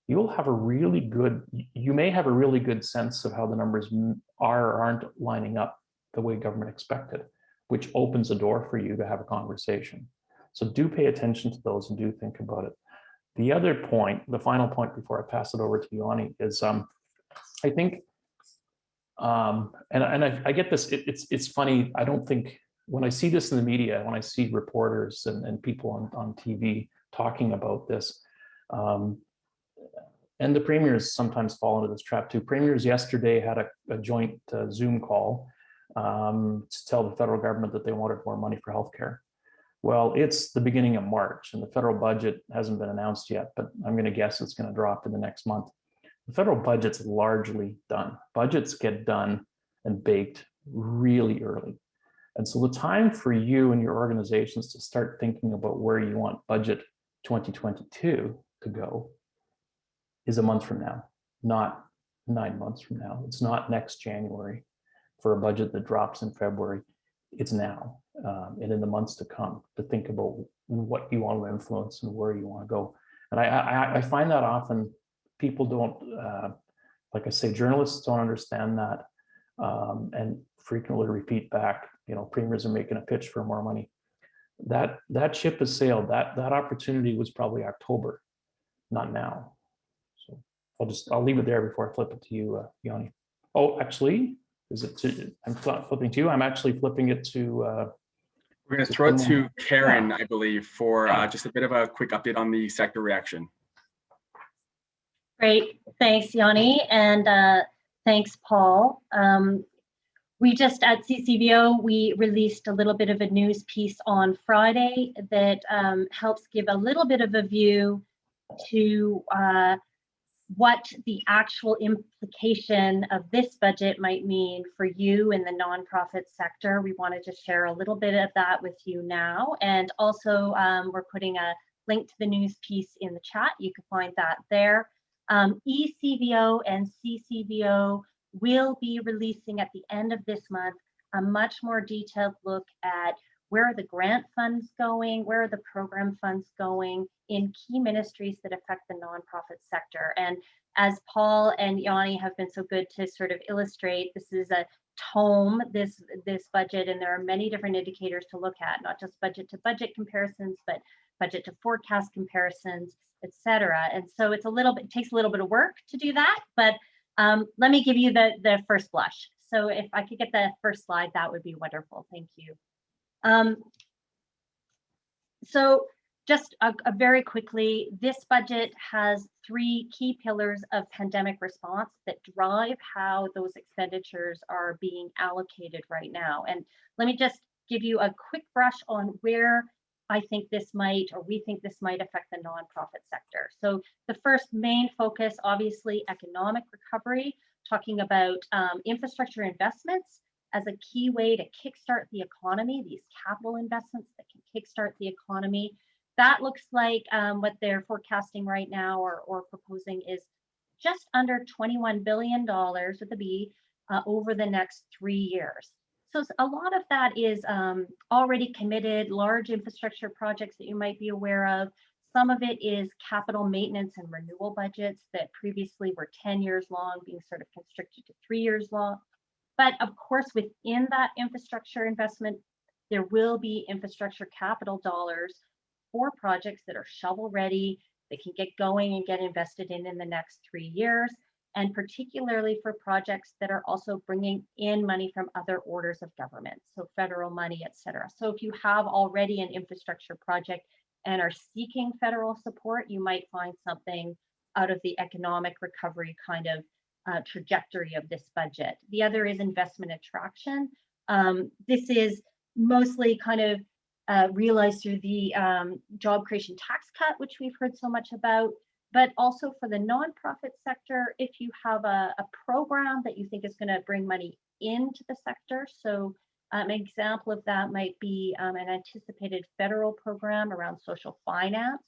you may have a really good sense of how the numbers are or aren't lining up the way government expected, which opens a door for you to have a conversation. So do pay attention to those and do think about it. The other point, the final point before I pass it over to Yanni, is I think, and I get this, it's funny, I don't think, when I see this in the media, when I see reporters and people on TV talking about this, and the premiers sometimes fall into this trap too. Premiers yesterday had a joint Zoom call to tell the federal government that they wanted more money for healthcare. Well, it's the beginning of March and the federal budget hasn't been announced yet, but I'm going to guess it's going to drop in the next month. The federal budget's largely done. Budgets get done and baked really early. And so the time for you and your organizations to start thinking about where you want budget 2022 to go is a month from now, not 9 months from now. It's not next January for a budget that drops in February. It's now and in the months to come to think about what you want to influence and where you want to go. And I find that often people don't, like I say, journalists don't understand that and frequently repeat back, you know, premiers are making a pitch for more money. That ship has sailed. That opportunity was probably October, not now. So I'll leave it there before I flip it to you, Yanni. Oh, actually, I'm flipping to you. I'm actually flipping it to. We're going to throw it to Karen, I believe, for just a bit of a quick update on the sector reaction. Great, thanks, Yanni, and thanks, Paul. We just at CCVO, we released a little bit of a news piece on Friday that helps give a little bit of a view to what the actual implication of this budget might mean for you in the nonprofit sector. We wanted to share a little bit of that with you now. And also we're putting a link to the news piece in the chat. You can find that there. ECVO and CCVO will be releasing at the end of this month a much more detailed look at where are the grant funds going, where are the program funds going in key ministries that affect the nonprofit sector. And as Paul and Yanni have been so good to sort of illustrate, this is a tome, this budget, and there are many different indicators to look at, not just budget to budget comparisons, but budget to forecast comparisons, etc. And so it takes a little bit of work to do that, but let me give you the first blush. So if I could get the first slide, that would be wonderful. Thank you. So just very quickly, this budget has 3 key pillars of pandemic response that drive how those expenditures are being allocated right now. And let me just give you a quick brush on where I think this might, or we think this might affect the nonprofit sector. So the first main focus, obviously, economic recovery, talking about infrastructure investments as a key way to kickstart the economy, these capital investments that can kickstart the economy. That looks like what they're forecasting right now or proposing is just under $21 billion with a B over the next 3 years. So a lot of that is already committed, large infrastructure projects that you might be aware of. Some of it is capital maintenance and renewal budgets that previously were 10 years long, being sort of constricted to 3 years long. But of course, within that infrastructure investment, there will be infrastructure capital dollars for projects that are shovel ready, that can get going and get invested in the next 3 years, and particularly for projects that are also bringing in money from other orders of government, so federal money, et cetera. So if you have already an infrastructure project and are seeking federal support, you might find something out of the economic recovery kind of trajectory of this budget. The other is investment attraction. This is mostly kind of realized through the job creation tax cut, which we've heard so much about, but also for the nonprofit sector, if you have a program that you think is going to bring money into the sector. So an example of that might be an anticipated federal program around social finance,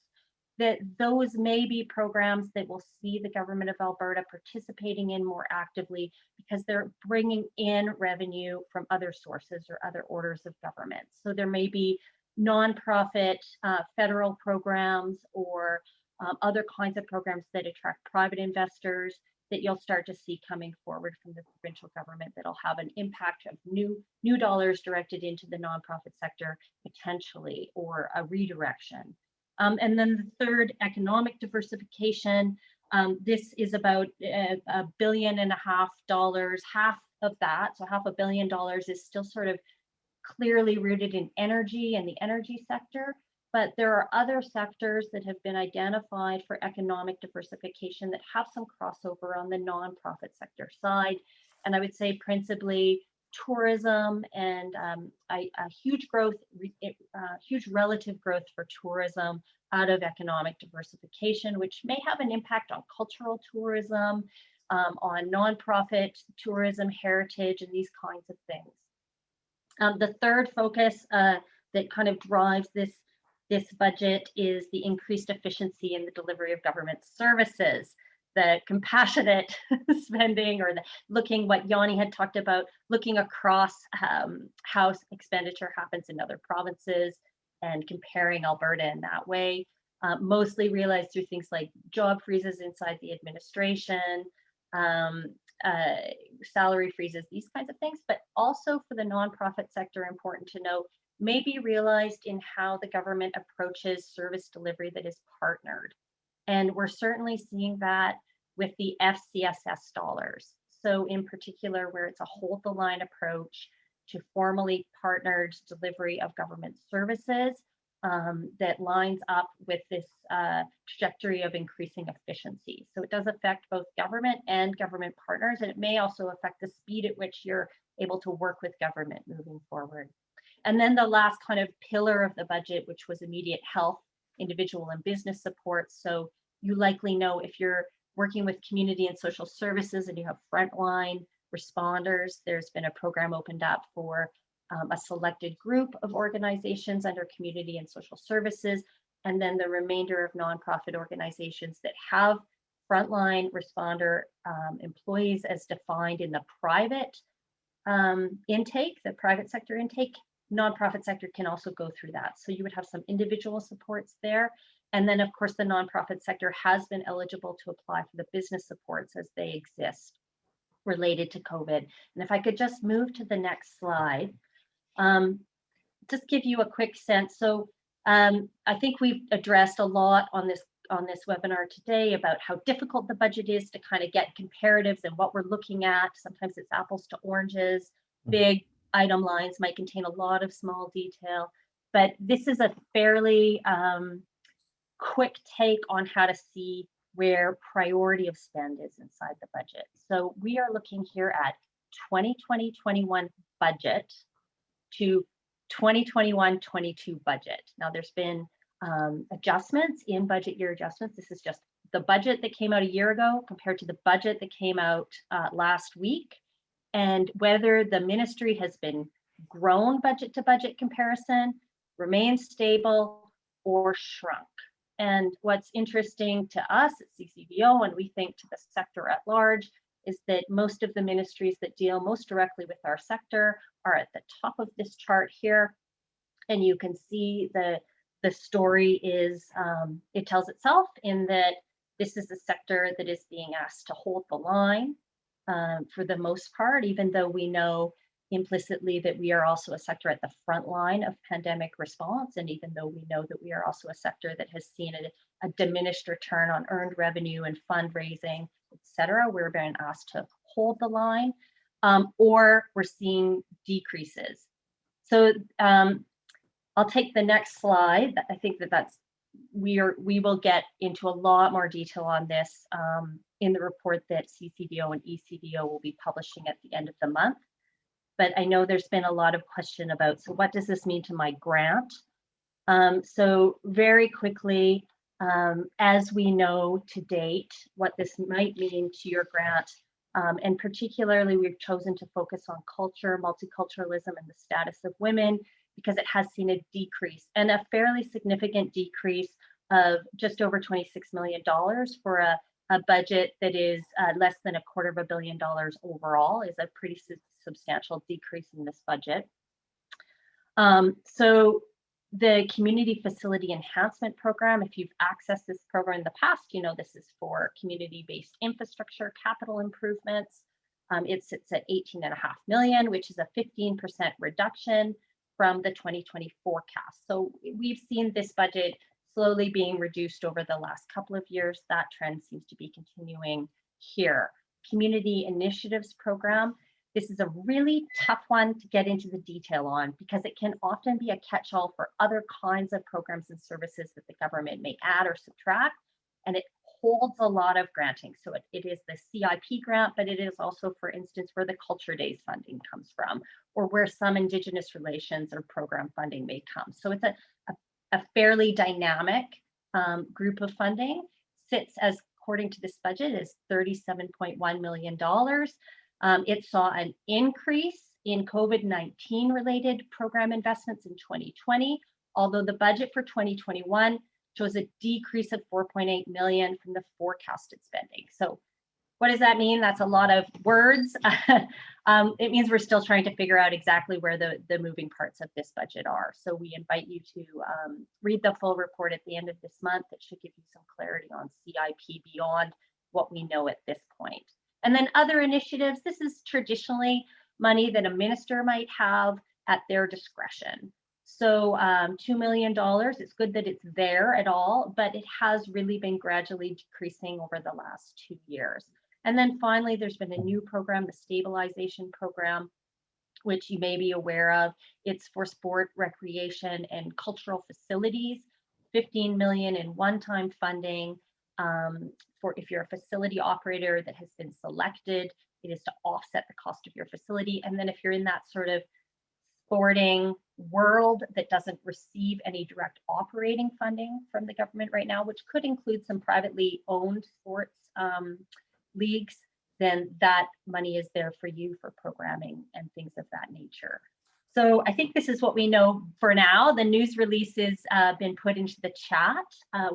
that those may be programs that will see the Government of Alberta participating in more actively because they're bringing in revenue from other sources or other orders of government. So there may be nonprofit federal programs or other kinds of programs that attract private investors that you'll start to see coming forward from the provincial government that'll have an impact of new dollars directed into the nonprofit sector potentially, or a redirection. And then the third, economic diversification. This is about $1.5 billion, half of that, so $500 million is still sort of clearly rooted in energy and the energy sector. But there are other sectors that have been identified for economic diversification that have some crossover on the nonprofit sector side. And I would say principally tourism and a huge growth, huge relative growth for tourism out of economic diversification, which may have an impact on cultural tourism, on nonprofit tourism, heritage, and these kinds of things. The third focus that kind of drives this budget is the increased efficiency in the delivery of government services, the compassionate spending, or the looking what Yanni had talked about, looking across how expenditure happens in other provinces and comparing Alberta in that way, mostly realized through things like job freezes inside the administration, salary freezes, these kinds of things, but also for the nonprofit sector, important to know, may be realized in how the government approaches service delivery that is partnered. And we're certainly seeing that with the FCSS dollars. So in particular, where it's a hold the line approach to formally partnered delivery of government services that lines up with this trajectory of increasing efficiency. So it does affect both government and government partners, and it may also affect the speed at which you're able to work with government moving forward. And then the last kind of pillar of the budget, which was immediate health, individual and business support. So you likely know, if you're working with community and social services and you have frontline responders, there's been a program opened up for a selected group of organizations under community and social services, and then the remainder of nonprofit organizations that have frontline responder employees as defined in the private intake, the private sector intake. Nonprofit sector can also go through that. So you would have some individual supports there. And then of course, the nonprofit sector has been eligible to apply for the business supports as they exist related to COVID. And if I could just move to the next slide, just give you a quick sense. So I think we've addressed a lot on this webinar today about how difficult the budget is to kind of get comparatives and what we're looking at. Sometimes it's apples to oranges. Big item lines might contain a lot of small detail, but this is a fairly quick take on how to see where priority of spend is inside the budget. So we are looking here at 2020-21 budget to 2021-22 budget. Now there's been adjustments in budget year adjustments. This is just the budget that came out a year ago compared to the budget that came out last week, and whether the ministry has been grown budget to budget comparison, remained stable, or shrunk. And what's interesting to us at CCVO, and we think to the sector at large, is that most of the ministries that deal most directly with our sector are at the top of this chart here. And you can see the the story is, it tells itself in that this is a sector that is being asked to hold the line for the most part, even though we know implicitly that we are also a sector at the front line of pandemic response. And even though we know that we are also a sector that has seen a diminished return on earned revenue and fundraising, et cetera, we're being asked to hold the line, or we're seeing decreases. So I'll take the next slide. I think we will get into a lot more detail on this in the report that CCVO and ECVO will be publishing at the end of the month. But I know there's been a lot of question about, so what does this mean to my grant? So very quickly, as we know to date, what this might mean to your grant, and particularly we've chosen to focus on culture, multiculturalism, and the status of women, because it has seen a decrease, and a fairly significant decrease of just over $26 million for a budget that is less than $250 million overall, is a pretty substantial decrease in this budget. So the Community Facility Enhancement Program, if you've accessed this program in the past, you know this is for community-based infrastructure capital improvements. It sits at $18.5 million, which is a 15% reduction from the 2020 forecast. So we've seen this budget slowly being reduced over the last couple of years. That trend seems to be continuing here. Community Initiatives Program. This is a really tough one to get into the detail on because it can often be a catch-all for other kinds of programs and services that the government may add or subtract, and it holds a lot of granting. So it is the CIP grant, but it is also, for instance, where the Culture Days funding comes from, or where some Indigenous relations or program funding may come. So it's a fairly dynamic group of funding. Sits as, according to this budget, is $37.1 million. It saw an increase in COVID-19 related program investments in 2020, although the budget for 2021 shows a decrease of $4.8 million from the forecasted spending. So what does that mean? That's a lot of words. It means we're still trying to figure out exactly where the moving parts of this budget are. So we invite you to read the full report at the end of this month. That should give you some clarity on CIP beyond what we know at this point. And then other initiatives, this is traditionally money that a minister might have at their discretion. So $2 million, it's good that it's there at all, but it has really been gradually decreasing over the last 2 years. And then finally, there's been a new program, the Stabilization Program, which you may be aware of. It's for sport, recreation, and cultural facilities, $15 million in one-time funding. For if you're a facility operator that has been selected, it is to offset the cost of your facility. And then if you're in that sort of sporting world that doesn't receive any direct operating funding from the government right now, which could include some privately owned sports leagues, then that money is there for you for programming and things of that nature. So I think this is what we know for now. The news release has been put into the chat.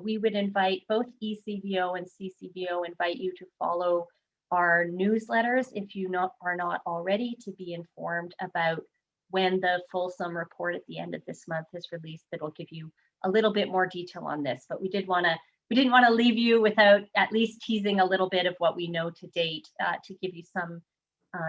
We would invite both ECVO and CCVO, invite you to follow our newsletters if you are not already, to be informed about when the fulsome report at the end of this month is released. That'll give you a little bit more detail on this, but we didn't want to leave you without at least teasing a little bit of what we know to date, to give you some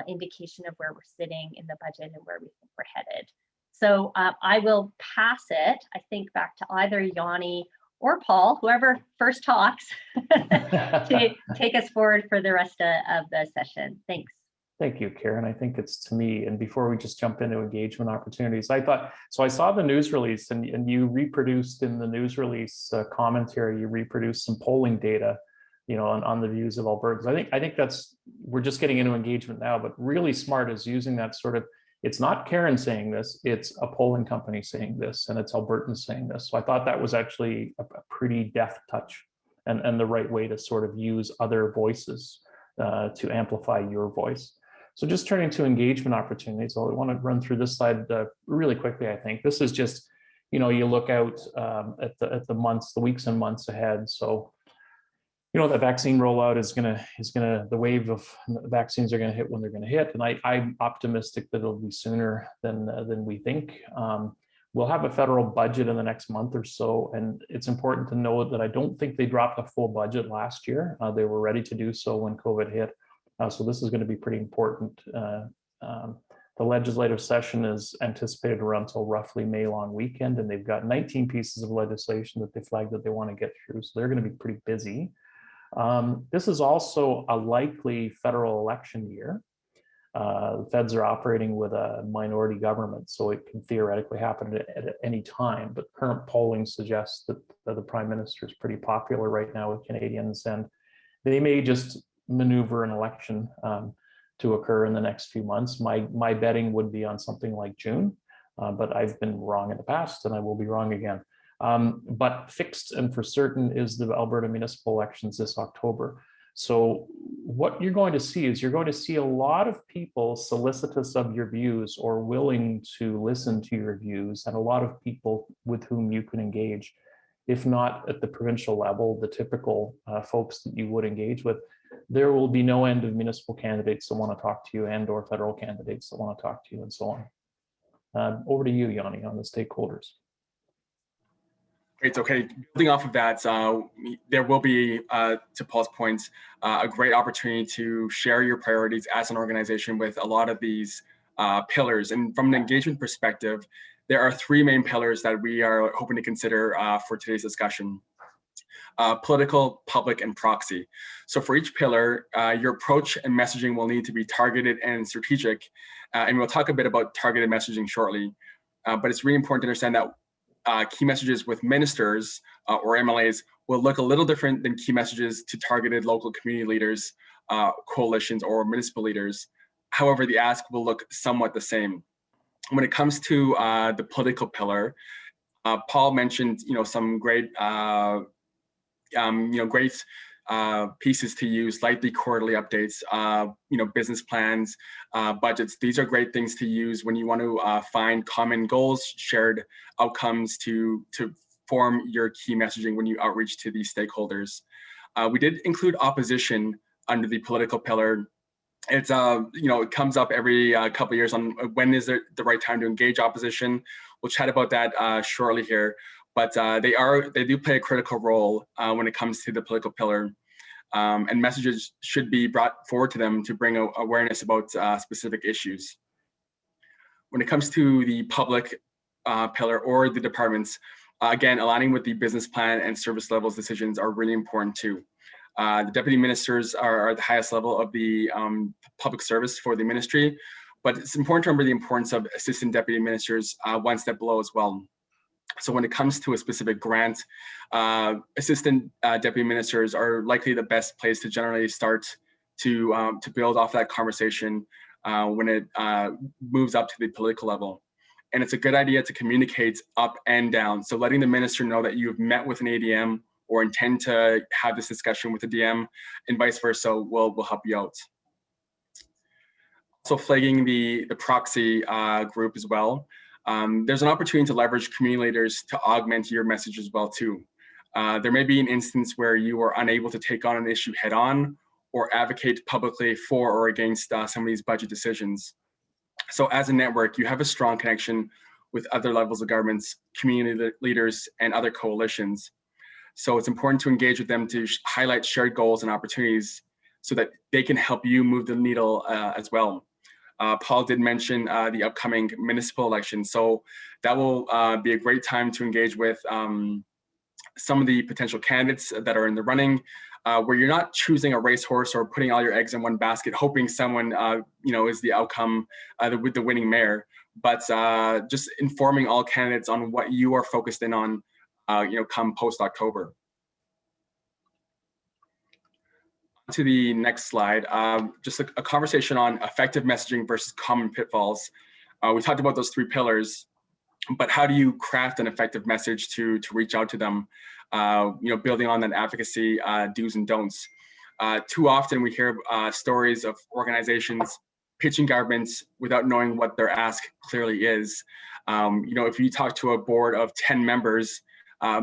indication of where we're sitting in the budget and where we think we're headed. So I will pass it, I think, back to either Yanni or Paul, whoever first talks, to take us forward for the rest of the session. Thanks. Thank you, Karen. I think it's to me. And before we just jump into engagement opportunities, I thought, so I saw the news release and you reproduced in the news release commentary, you reproduced some polling data, on the views of Albertans. I think we're just getting into engagement now, but really smart is using that sort of, it's not Karen saying this, it's a polling company saying this, and it's Albertans saying this. So I thought that was actually a pretty deft touch and the right way to sort of use other voices to amplify your voice. So just turning to engagement opportunities, I want to run through this slide really quickly. I think this is just, you look out at the weeks and months ahead. So, the vaccine rollout is gonna the wave of vaccines are gonna hit when they're gonna hit, and I'm optimistic that it'll be sooner than we think. we'll have a federal budget in the next month or so, and it's important to note that I don't think they dropped a full budget last year. They were ready to do so when COVID hit. So this is going to be pretty important. The legislative session is anticipated to run until roughly May long weekend, and they've got 19 pieces of legislation that they flagged that they want to get through. So they're going to be pretty busy. This is also a likely federal election year. The feds are operating with a minority government, so it can theoretically happen at any time. But current polling suggests that the prime minister is pretty popular right now with Canadians, and they may just maneuver an election to occur in the next few months. My betting would be on something like June, but I've been wrong in the past, and I will be wrong again. But fixed and for certain is the Alberta municipal elections this October. So what you're going to see is you're going to see a lot of people solicitous of your views or willing to listen to your views, and a lot of people with whom you can engage, if not at the provincial level, the typical folks that you would engage with. There will be no end of municipal candidates that want to talk to you and or federal candidates that want to talk to you and so on. Over to you, Yanni, on the stakeholders. Great. Okay. Building off of that, there will be, to Paul's points, a great opportunity to share your priorities as an organization with a lot of these pillars. And from an engagement perspective, there are three main pillars that we are hoping to consider for today's discussion. Political, public, and proxy. So for each pillar, your approach and messaging will need to be targeted and strategic. And we'll talk a bit about targeted messaging shortly. But it's really important to understand that key messages with ministers or MLAs will look a little different than key messages to targeted local community leaders, coalitions, or municipal leaders. However, the ask will look somewhat the same. When it comes to the political pillar, Paul mentioned, some great, great pieces to use, like the quarterly updates, business plans, budgets. These are great things to use when you want to find common goals, shared outcomes to form your key messaging when you outreach to these stakeholders. We did include opposition under the political pillar. It's it comes up every couple of years on when is the right time to engage opposition. We'll chat about that shortly here. But they do play a critical role when it comes to the political pillar, and messages should be brought forward to them to bring awareness about specific issues. When it comes to the public pillar or the departments, again, aligning with the business plan and service levels decisions are really important too. The deputy ministers are at the highest level of the public service for the ministry, but it's important to remember the importance of assistant deputy ministers one step below as well. So when it comes to a specific grant, assistant deputy ministers are likely the best place to generally start to build off that conversation when it moves up to the political level. And it's a good idea to communicate up and down. So letting the minister know that you've met with an ADM or intend to have this discussion with the DM and vice versa will help you out. Also flagging the proxy group as well. There's an opportunity to leverage community leaders to augment your message as well too. There may be an instance where you are unable to take on an issue head on or advocate publicly for or against some of these budget decisions. So as a network, you have a strong connection with other levels of governments, community leaders, and other coalitions. So it's important to engage with them to highlight shared goals and opportunities so that they can help you move the needle as well. Paul did mention the upcoming municipal election. So that will be a great time to engage with some of the potential candidates that are in the running, where you're not choosing a racehorse or putting all your eggs in one basket, hoping someone is the outcome with the winning mayor, but just informing all candidates on what you are focused in on, come post-October. To the next slide, just a conversation on effective messaging versus common pitfalls. We talked about those three pillars, but how do you craft an effective message to reach out to them? Building on that advocacy do's and don'ts. Too often we hear stories of organizations pitching governments without knowing what their ask clearly is. If you talk to a board of 10 members,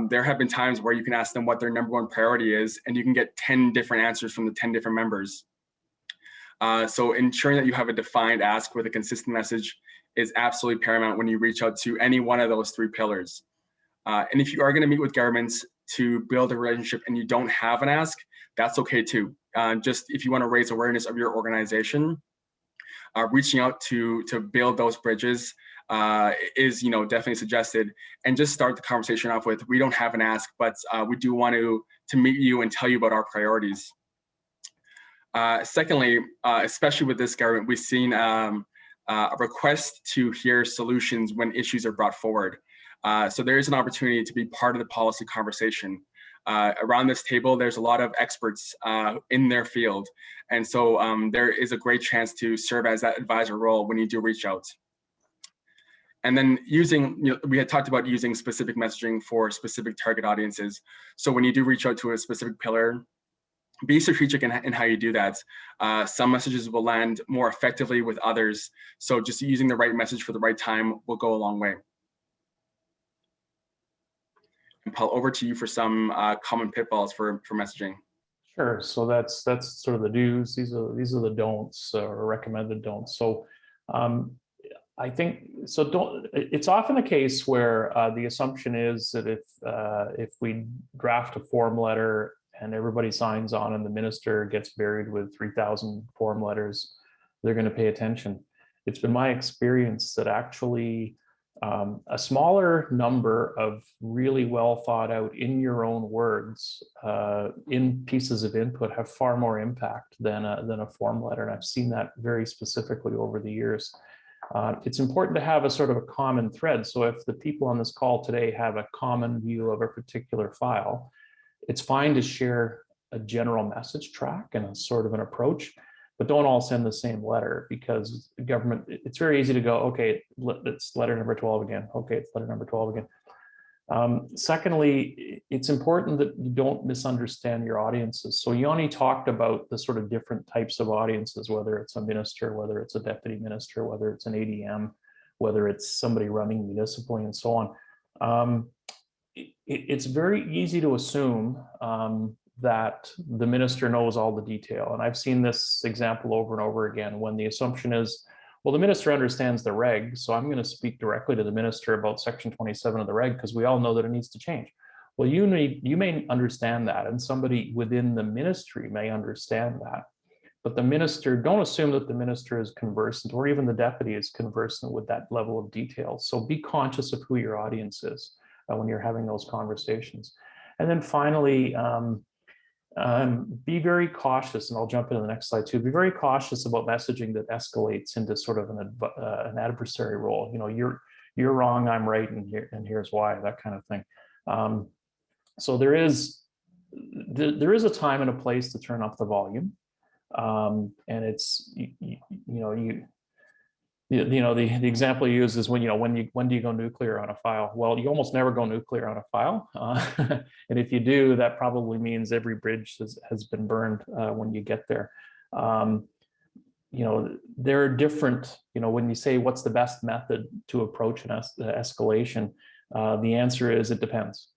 there have been times where you can ask them what their number one priority is, and you can get 10 different answers from the 10 different members. So ensuring that you have a defined ask with a consistent message is absolutely paramount when you reach out to any one of those 3 pillars. And if you are going to meet with governments to build a relationship and you don't have an ask, that's okay too. Just if you want to raise awareness of your organization, reaching out to build those bridges is definitely suggested. And just start the conversation off with, we don't have an ask, but we do want to meet you and tell you about our priorities. Secondly, especially with this government, we've seen a request to hear solutions when issues are brought forward. So there is an opportunity to be part of the policy conversation. Around this table, there's a lot of experts in their field. And so there is a great chance to serve as that advisor role when you do reach out. And then we had talked about using specific messaging for specific target audiences. So when you do reach out to a specific pillar, be strategic in how you do that. Some messages will land more effectively with others. So just using the right message for the right time will go a long way. And Paul, over to you for some common pitfalls for messaging. Sure. So that's sort of the do's. These are the don'ts, or recommended don'ts. So I think so. It's often the case where the assumption is that if we draft a form letter and everybody signs on and the minister gets buried with 3,000 form letters, they're going to pay attention. It's been my experience that actually a smaller number of really well thought out, in your own words, in pieces of input have far more impact than a form letter. And I've seen that very specifically over the years. It's important to have a sort of a common thread. So if the people on this call today have a common view of a particular file, it's fine to share a general message track and a sort of an approach, but don't all send the same letter, because the government, it's very easy to go, okay, it's letter number 12 again. Okay, it's letter number 12 again. Secondly, it's important that you don't misunderstand your audiences. So Yanni talked about the sort of different types of audiences, whether it's a minister, whether it's a deputy minister, whether it's an ADM, whether it's somebody running municipally and so on. It's very easy to assume that the minister knows all the detail. And I've seen this example over and over again, when the assumption is, well, the minister understands the reg, so I'm going to speak directly to the minister about section 27 of the reg because we all know that it needs to change. Well, you may understand that, and somebody within the ministry may understand that. But the minister, don't assume that the minister is conversant, or even the deputy is conversant with that level of detail. So be conscious of who your audience is when you're having those conversations. And then finally, be very cautious, and I'll jump into the next slide too. Be very cautious about messaging that escalates into sort of an adversary role. You're wrong, I'm right, and here's why, that kind of thing. So there is a time and a place to turn up the volume, and it's the example you use is when do you go nuclear on a file? Well, you almost never go nuclear on a file, and if you do, that probably means every bridge has been burned when you get there. There are different. When you say what's the best method to approach an escalation, the answer is it depends.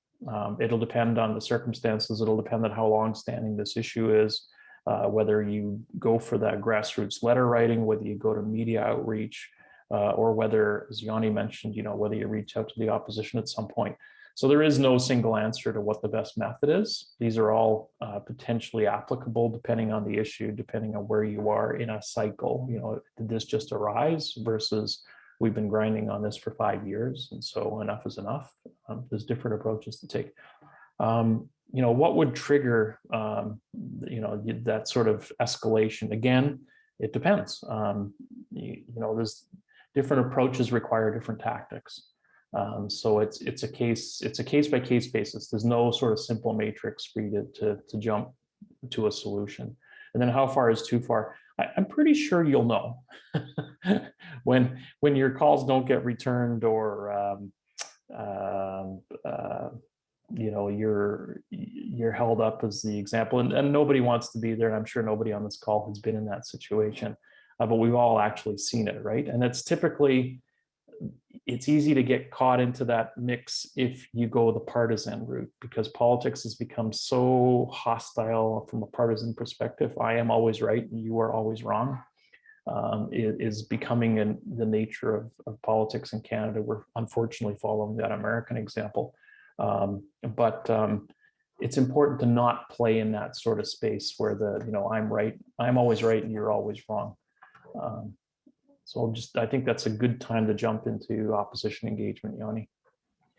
It'll depend on the circumstances. It'll depend on how long-standing this issue is. Whether you go for that grassroots letter writing, whether you go to media outreach, or whether, as Yanni mentioned, whether you reach out to the opposition at some point. So there is no single answer to what the best method is. These are all potentially applicable depending on the issue, depending on where you are in a cycle. Did this just arise versus we've been grinding on this for 5 years, and so enough is enough. There's different approaches to take. What would trigger, that sort of escalation? Again, it depends. There's different approaches require different tactics. So it's a case by case basis. There's no sort of simple matrix for you to jump to a solution. And then how far is too far? I'm pretty sure you'll know when your calls don't get returned, or you're held up as the example, and nobody wants to be there, and I'm sure nobody on this call has been in that situation, but we've all actually seen it, right? And it's easy to get caught into that mix if you go the partisan route, because politics has become so hostile from a partisan perspective. I am always right and you are always wrong. is becoming in the nature of politics in Canada. We're unfortunately following that American example. But it's important to not play in that sort of space where I'm right, I'm always right, and you're always wrong. So I think that's a good time to jump into opposition engagement, Yanni.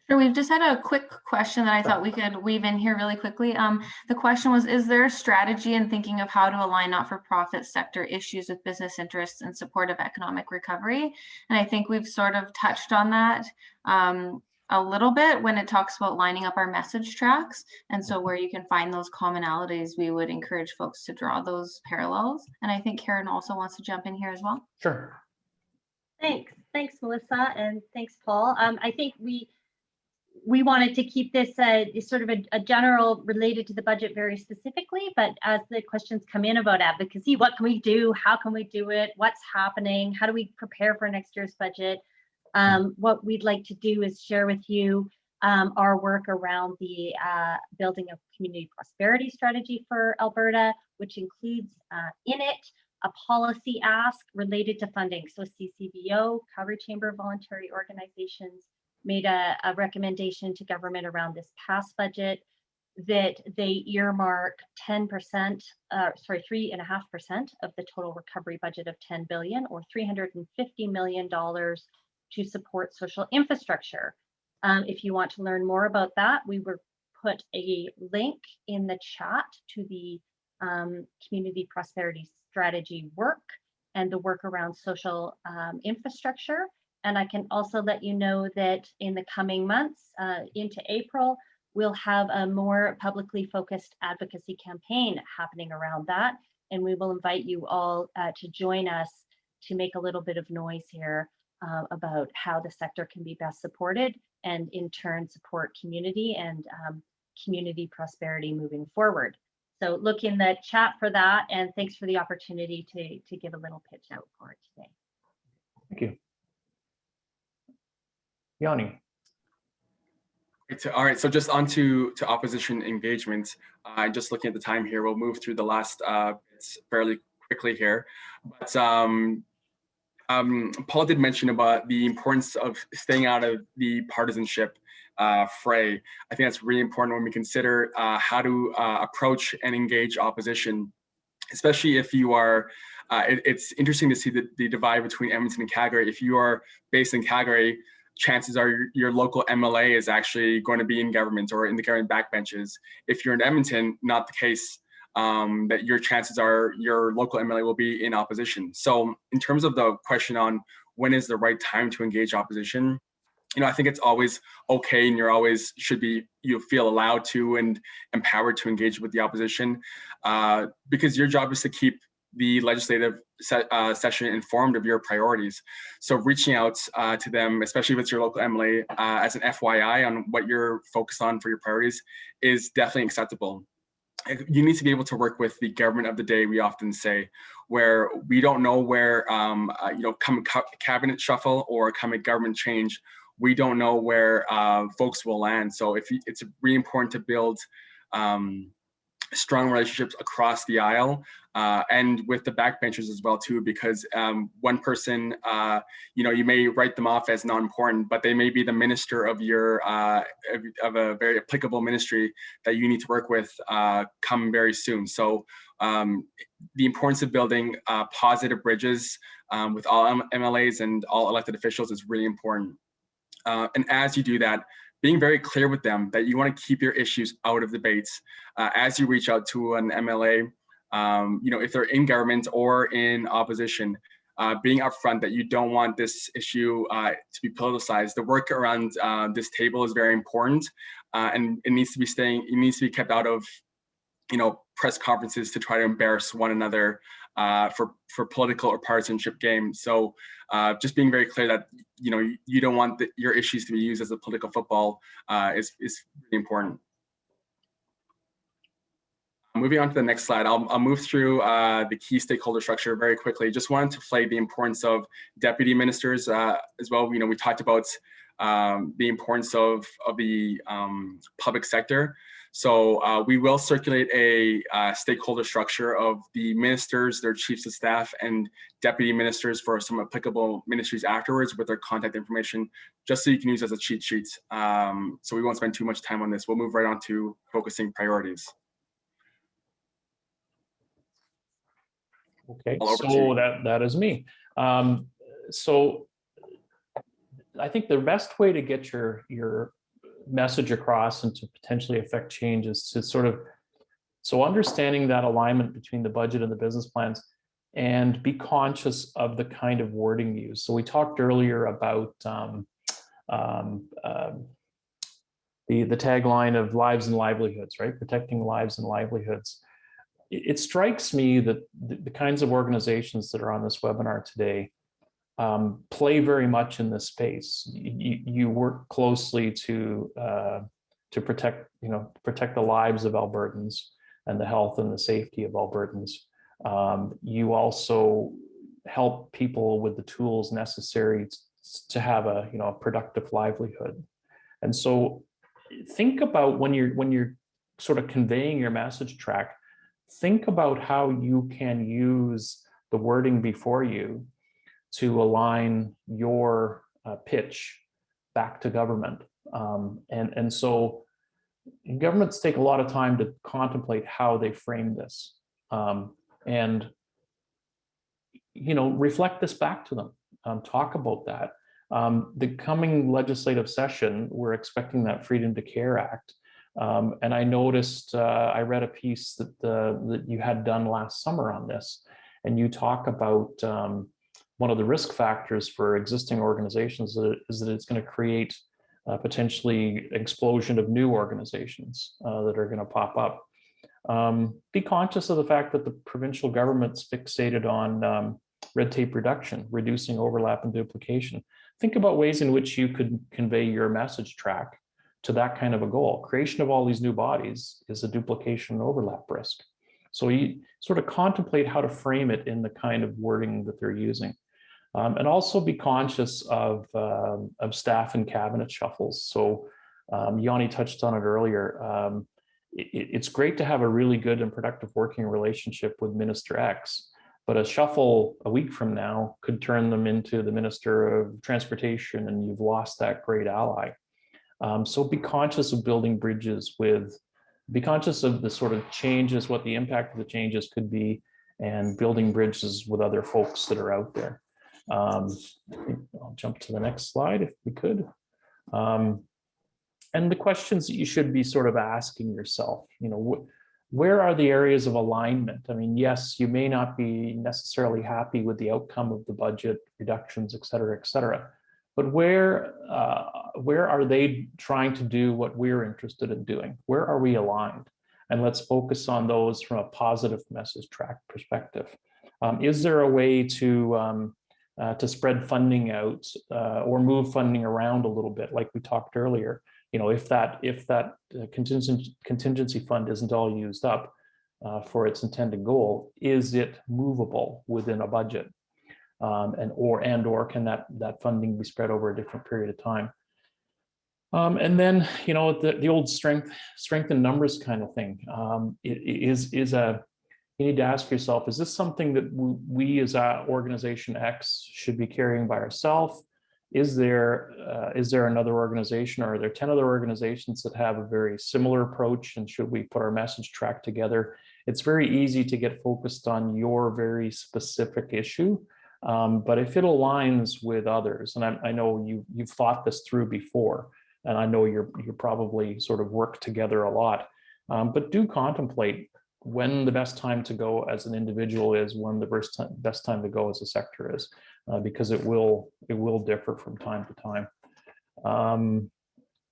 Sure, we've just had a quick question that I thought we could weave in here really quickly. The question was, is there a strategy in thinking of how to align not-for-profit sector issues with business interests in support of economic recovery? And I think we've sort of touched on that a little bit when it talks about lining up our message tracks. And so where you can find those commonalities, we would encourage folks to draw those parallels. And I think Karen also wants to jump in here as well. Sure. Thanks, Melissa, and thanks, Paul. I think we wanted to keep this sort of a general related to the budget very specifically, but as the questions come in about advocacy, what can we do? How can we do it? What's happening? How do we prepare for next year's budget? What we'd like to do is share with you our work around the building of community prosperity strategy for Alberta, which includes in it a policy ask related to funding. So CCVO, Calgary Chamber of Voluntary Organizations, made a recommendation to government around this past budget that they earmark 3.5% of the total recovery budget of 10 billion or $350 million to support social infrastructure. If you want to learn more about that, we will put a link in the chat to the community prosperity strategy work and the work around social infrastructure. And I can also let you know that in the coming months into April, we'll have a more publicly focused advocacy campaign happening around that. And we will invite you all to join us to make a little bit of noise here about how the sector can be best supported and in turn support community and community prosperity moving forward. So look in the chat for that, and thanks for the opportunity to give a little pitch out for it today. Thank you. Yanni. All right, so just on to opposition engagement. Just looking at the time here, we'll move through the last bits fairly quickly here. But Paul did mention about the importance of staying out of the partisanship fray. I think that's really important when we consider how to approach and engage opposition, especially if you are, it's interesting to see the divide between Edmonton and Calgary. If you are based in Calgary, chances are your local MLA is actually going to be in government or in the government backbenches. If you're in Edmonton, not the case. That your chances are your local MLA will be in opposition. So in terms of the question on when is the right time to engage opposition, I think it's always okay, and you feel allowed to and empowered to engage with the opposition, because your job is to keep the legislative session informed of your priorities. So reaching out to them, especially if it's your local MLA, as an FYI on what you're focused on for your priorities is definitely acceptable. You need to be able to work with the government of the day, we often say, where we don't know where, come cabinet shuffle or come a government change, we don't know where folks will land. So it's really important to build strong relationships across the aisle and with the backbenchers as well too, because one person, you may write them off as not important, but they may be the minister of your of a very applicable ministry that you need to work with come very soon. So the importance of building positive bridges with all MLAs and all elected officials is really important. And as you do that, being very clear with them that you want to keep your issues out of debates as you reach out to an MLA, if they're in government or in opposition, being upfront that you don't want this issue to be politicized. The work around this table is very important, and it needs to be kept out of, press conferences to try to embarrass one another for political or partisanship games. So just being very clear that you don't want your issues to be used as a political football is really important. Moving on to the next slide, I'll move through the key stakeholder structure very quickly. Just wanted to flag the importance of deputy ministers as well. We talked about the importance of the public sector. So we will circulate a stakeholder structure of the ministers, their chiefs of staff, and deputy ministers for some applicable ministries afterwards with their contact information, just so you can use as a cheat sheet. So we won't spend too much time on this. We'll move right on to focusing priorities. Okay, so that is me. So I think the best way to get your message across and to potentially affect change is to sort of, so understanding that alignment between the budget and the business plans, and be conscious of the kind of wording used. So we talked earlier about the tagline of lives and livelihoods, right? Protecting lives and livelihoods. It strikes me that the kinds of organizations that are on this webinar today play very much in this space. You work closely to protect the lives of Albertans and the health and the safety of Albertans. You also help people with the tools necessary to have a productive livelihood. And so think about when you're sort of conveying your message track, think about how you can use the wording before you to align your pitch back to government. And so governments take a lot of time to contemplate how they frame this, and reflect this back to them, talk about that. The coming legislative session, we're expecting that Freedom to Care Act. And I noticed, I read a piece that you had done last summer on this, and you talk about one of the risk factors for existing organizations is that it's going to create potentially explosion of new organizations that are going to pop up. Be conscious of the fact that the provincial government's fixated on red tape reduction, reducing overlap and duplication. Think about ways in which you could convey your message track to that kind of a goal. Creation of all these new bodies is a duplication and overlap risk. So you sort of contemplate how to frame it in the kind of wording that they're using. And also be conscious of staff and cabinet shuffles. So Yanni touched on it earlier. It's great to have a really good and productive working relationship with Minister X, but a shuffle a week from now could turn them into the Minister of Transportation, and you've lost that great ally. So be conscious of building bridges be conscious of the sort of changes, what the impact of the changes could be, and building bridges with other folks that are out there. I'll jump to the next slide if we could. And the questions that you should be sort of asking yourself, where are the areas of alignment? I mean, yes, you may not be necessarily happy with the outcome of the budget reductions, et cetera, but where are they trying to do what we're interested in doing? Where are we aligned? And let's focus on those from a positive message track perspective. Is there a way to spread funding out or move funding around a little bit, like we talked earlier? If that contingency fund isn't all used up for its intended goal, is it movable within a budget? Or can that funding be spread over a different period of time? And then, the old strength in numbers kind of thing you need to ask yourself, is this something that we as organization X should be carrying by ourselves? Is there another organization, or are there 10 other organizations that have a very similar approach, and should we put our message track together? It's very easy to get focused on your very specific issue, but if it aligns with others, and I know you've thought this through before, and I know you're probably sort of work together a lot, but do contemplate when the best time to go as an individual is, when the best time to go as a sector is, because it will differ from time to time.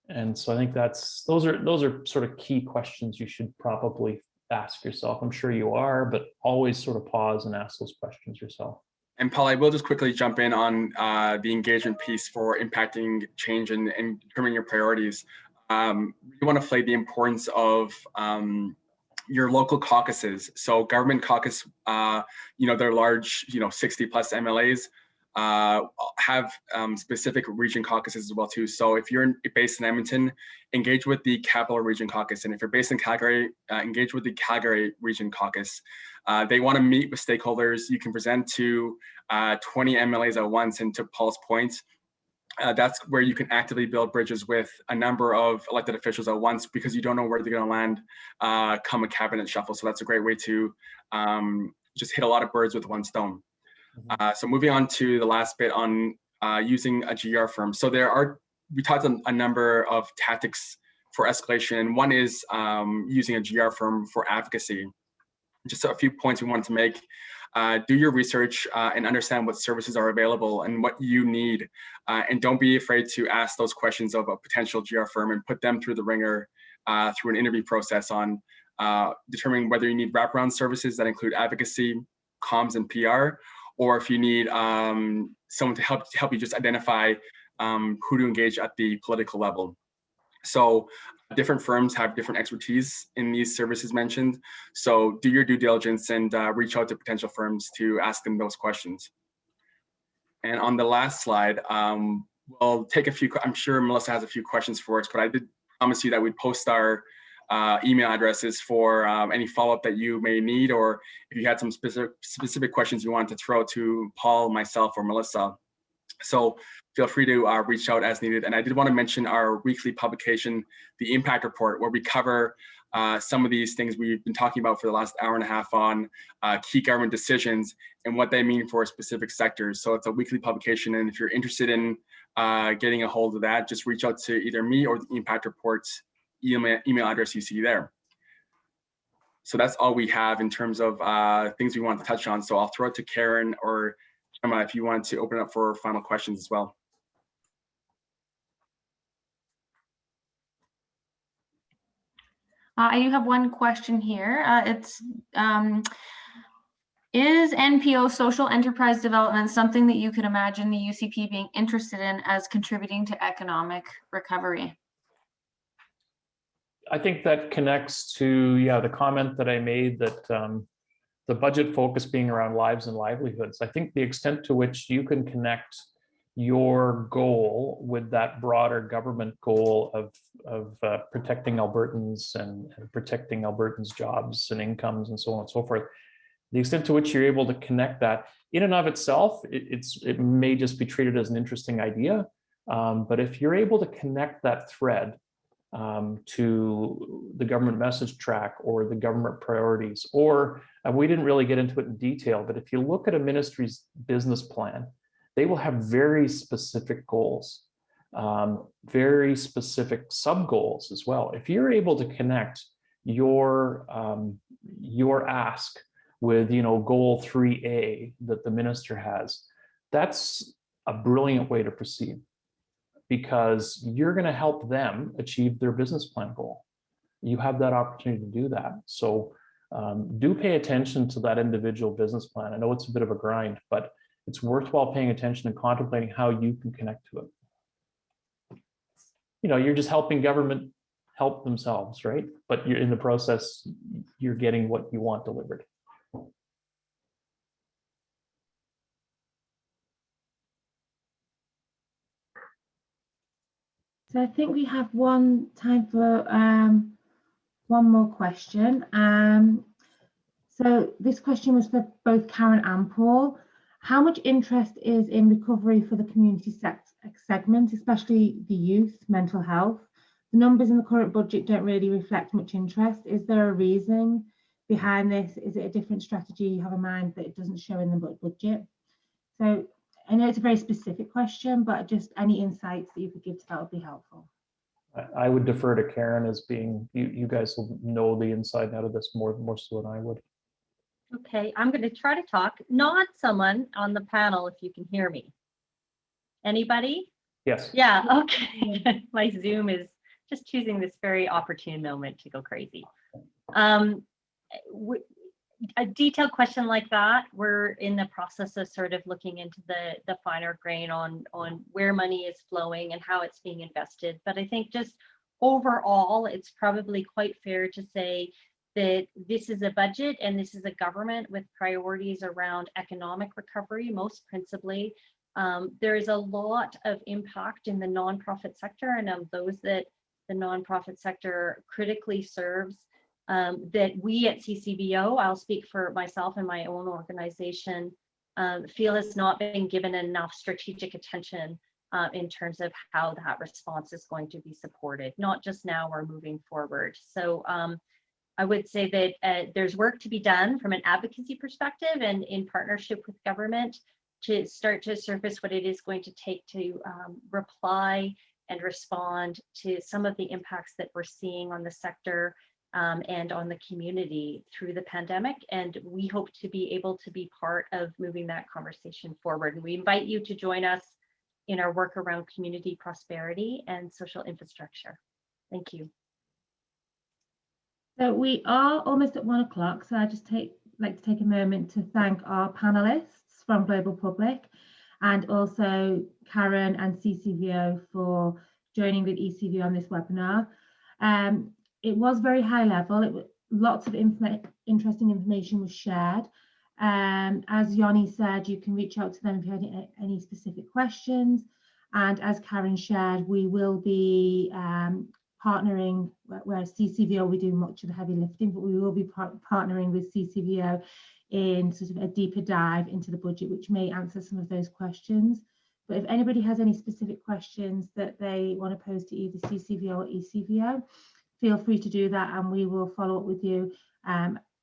And so I think those are sort of key questions you should probably ask yourself. I'm sure you are, but always sort of pause and ask those questions yourself. And Paul, I will just quickly jump in on the engagement piece for impacting change and determining your priorities. You want to play the importance of your local caucuses. So government caucus, they're large, 60 plus MLAs. have specific region caucuses as well too. So if you're based in Edmonton, engage with the Capital Region Caucus. And if you're based in Calgary, engage with the Calgary Region Caucus. They want to meet with stakeholders. You can present to 20 MLAs at once. And to Paul's point, that's where you can actively build bridges with a number of elected officials at once, because you don't know where they're going to land come a cabinet shuffle. So that's a great way to just hit a lot of birds with one stone. So moving on to the last bit on using a GR firm. So we talked on a number of tactics for escalation, and one is using a GR firm for advocacy. Just a few points we wanted to make. Do your research and understand what services are available and what you need. And don't be afraid to ask those questions of a potential GR firm and put them through the ringer through an interview process on determining whether you need wraparound services that include advocacy, comms, and PR, or if you need someone to help you just identify who to engage at the political level. So different firms have different expertise in these services mentioned. So do your due diligence and reach out to potential firms to ask them those questions. And on the last slide, we'll take a few, I'm sure Melissa has a few questions for us, but I did promise you that we'd post our email addresses for any follow-up that you may need, or if you had some specific questions you wanted to throw to Paul, myself, or Melissa. So feel free to reach out as needed. And I did want to mention our weekly publication, the Impact Report, where we cover some of these things we've been talking about for the last hour and a half on key government decisions and what they mean for specific sectors. So it's a weekly publication. And if you're interested in getting a hold of that, just reach out to either me or the Impact Report's email address you see there. So that's all we have in terms of things we want to touch on. So I'll throw it to Karen or Emma if you want to open up for final questions as well. I do have one question here. Is NPO social enterprise development something that you could imagine the UCP being interested in as contributing to economic recovery? I think that connects to, the comment that I made that the budget focus being around lives and livelihoods. I think the extent to which you can connect your goal with that broader government goal of protecting Albertans and protecting Albertans' jobs and incomes and so on and so forth, the extent to which you're able to connect that in and of itself, it may just be treated as an interesting idea. But if you're able to connect that thread to the government message track or the government priorities, or we didn't really get into it in detail, but if you look at a ministry's business plan, they will have very specific goals, very specific sub goals as well. If you're able to connect your ask with goal 3A that the minister has, that's a brilliant way to proceed, because you're going to help them achieve their business plan goal. You have that opportunity to do that. So do pay attention to that individual business plan. I know it's a bit of a grind, but it's worthwhile paying attention and contemplating how you can connect to it. You're just helping government help themselves, right? But you're in the process, you're getting what you want delivered. So I think we have time for one more question. So this question was for both Karen and Paul. How much interest is in recovery for the community segment, especially the youth, mental health? The numbers in the current budget don't really reflect much interest. Is there a reason behind this? Is it a different strategy you have in mind that it doesn't show in the budget? So I know it's a very specific question, but just any insights that you could give to that would be helpful. I would defer to Karen as being, you guys will know the inside out of this more so than I would. Okay, I'm going to try to talk. Not someone on the panel if you can hear me. Anybody? Yes. Yeah, okay. My Zoom is just choosing this very opportune moment to go crazy. A detailed question like that, we're in the process of sort of looking into the finer grain on where money is flowing and how it's being invested. But I think just overall, it's probably quite fair to say that this is a budget and this is a government with priorities around economic recovery, most principally, There is a lot of impact in the nonprofit sector, and those that the nonprofit sector critically serves, that we at CCVO, I'll speak for myself and my own organization, feel has not been given enough strategic attention in terms of how that response is going to be supported, not just now or moving forward. So I would say that there's work to be done from an advocacy perspective and in partnership with government to start to surface what it is going to take to reply and respond to some of the impacts that we're seeing on the sector and on the community through the pandemic. And we hope to be able to be part of moving that conversation forward. And we invite you to join us in our work around community prosperity and social infrastructure. Thank you. So we are almost at 1 o'clock. So I just like to take a moment to thank our panelists from Global Public and also Karen and CCVO for joining with ECV on this webinar. It was very high level. Lots of interesting information was shared. As Yanni said, you can reach out to them if you have any specific questions. And as Karen shared, we will be partnering, whereas CCVO, we do much of the heavy lifting, but we will be partnering with CCVO in sort of a deeper dive into the budget, which may answer some of those questions. But if anybody has any specific questions that they want to pose to either CCVO or ECVO, feel free to do that, and we will follow up with you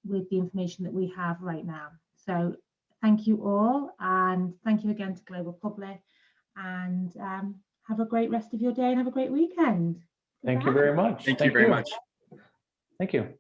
with the information that we have right now. So thank you all, and thank you again to Global Public, and have a great rest of your day and have a great weekend. Thank you very much. Thank you very much. Thank you.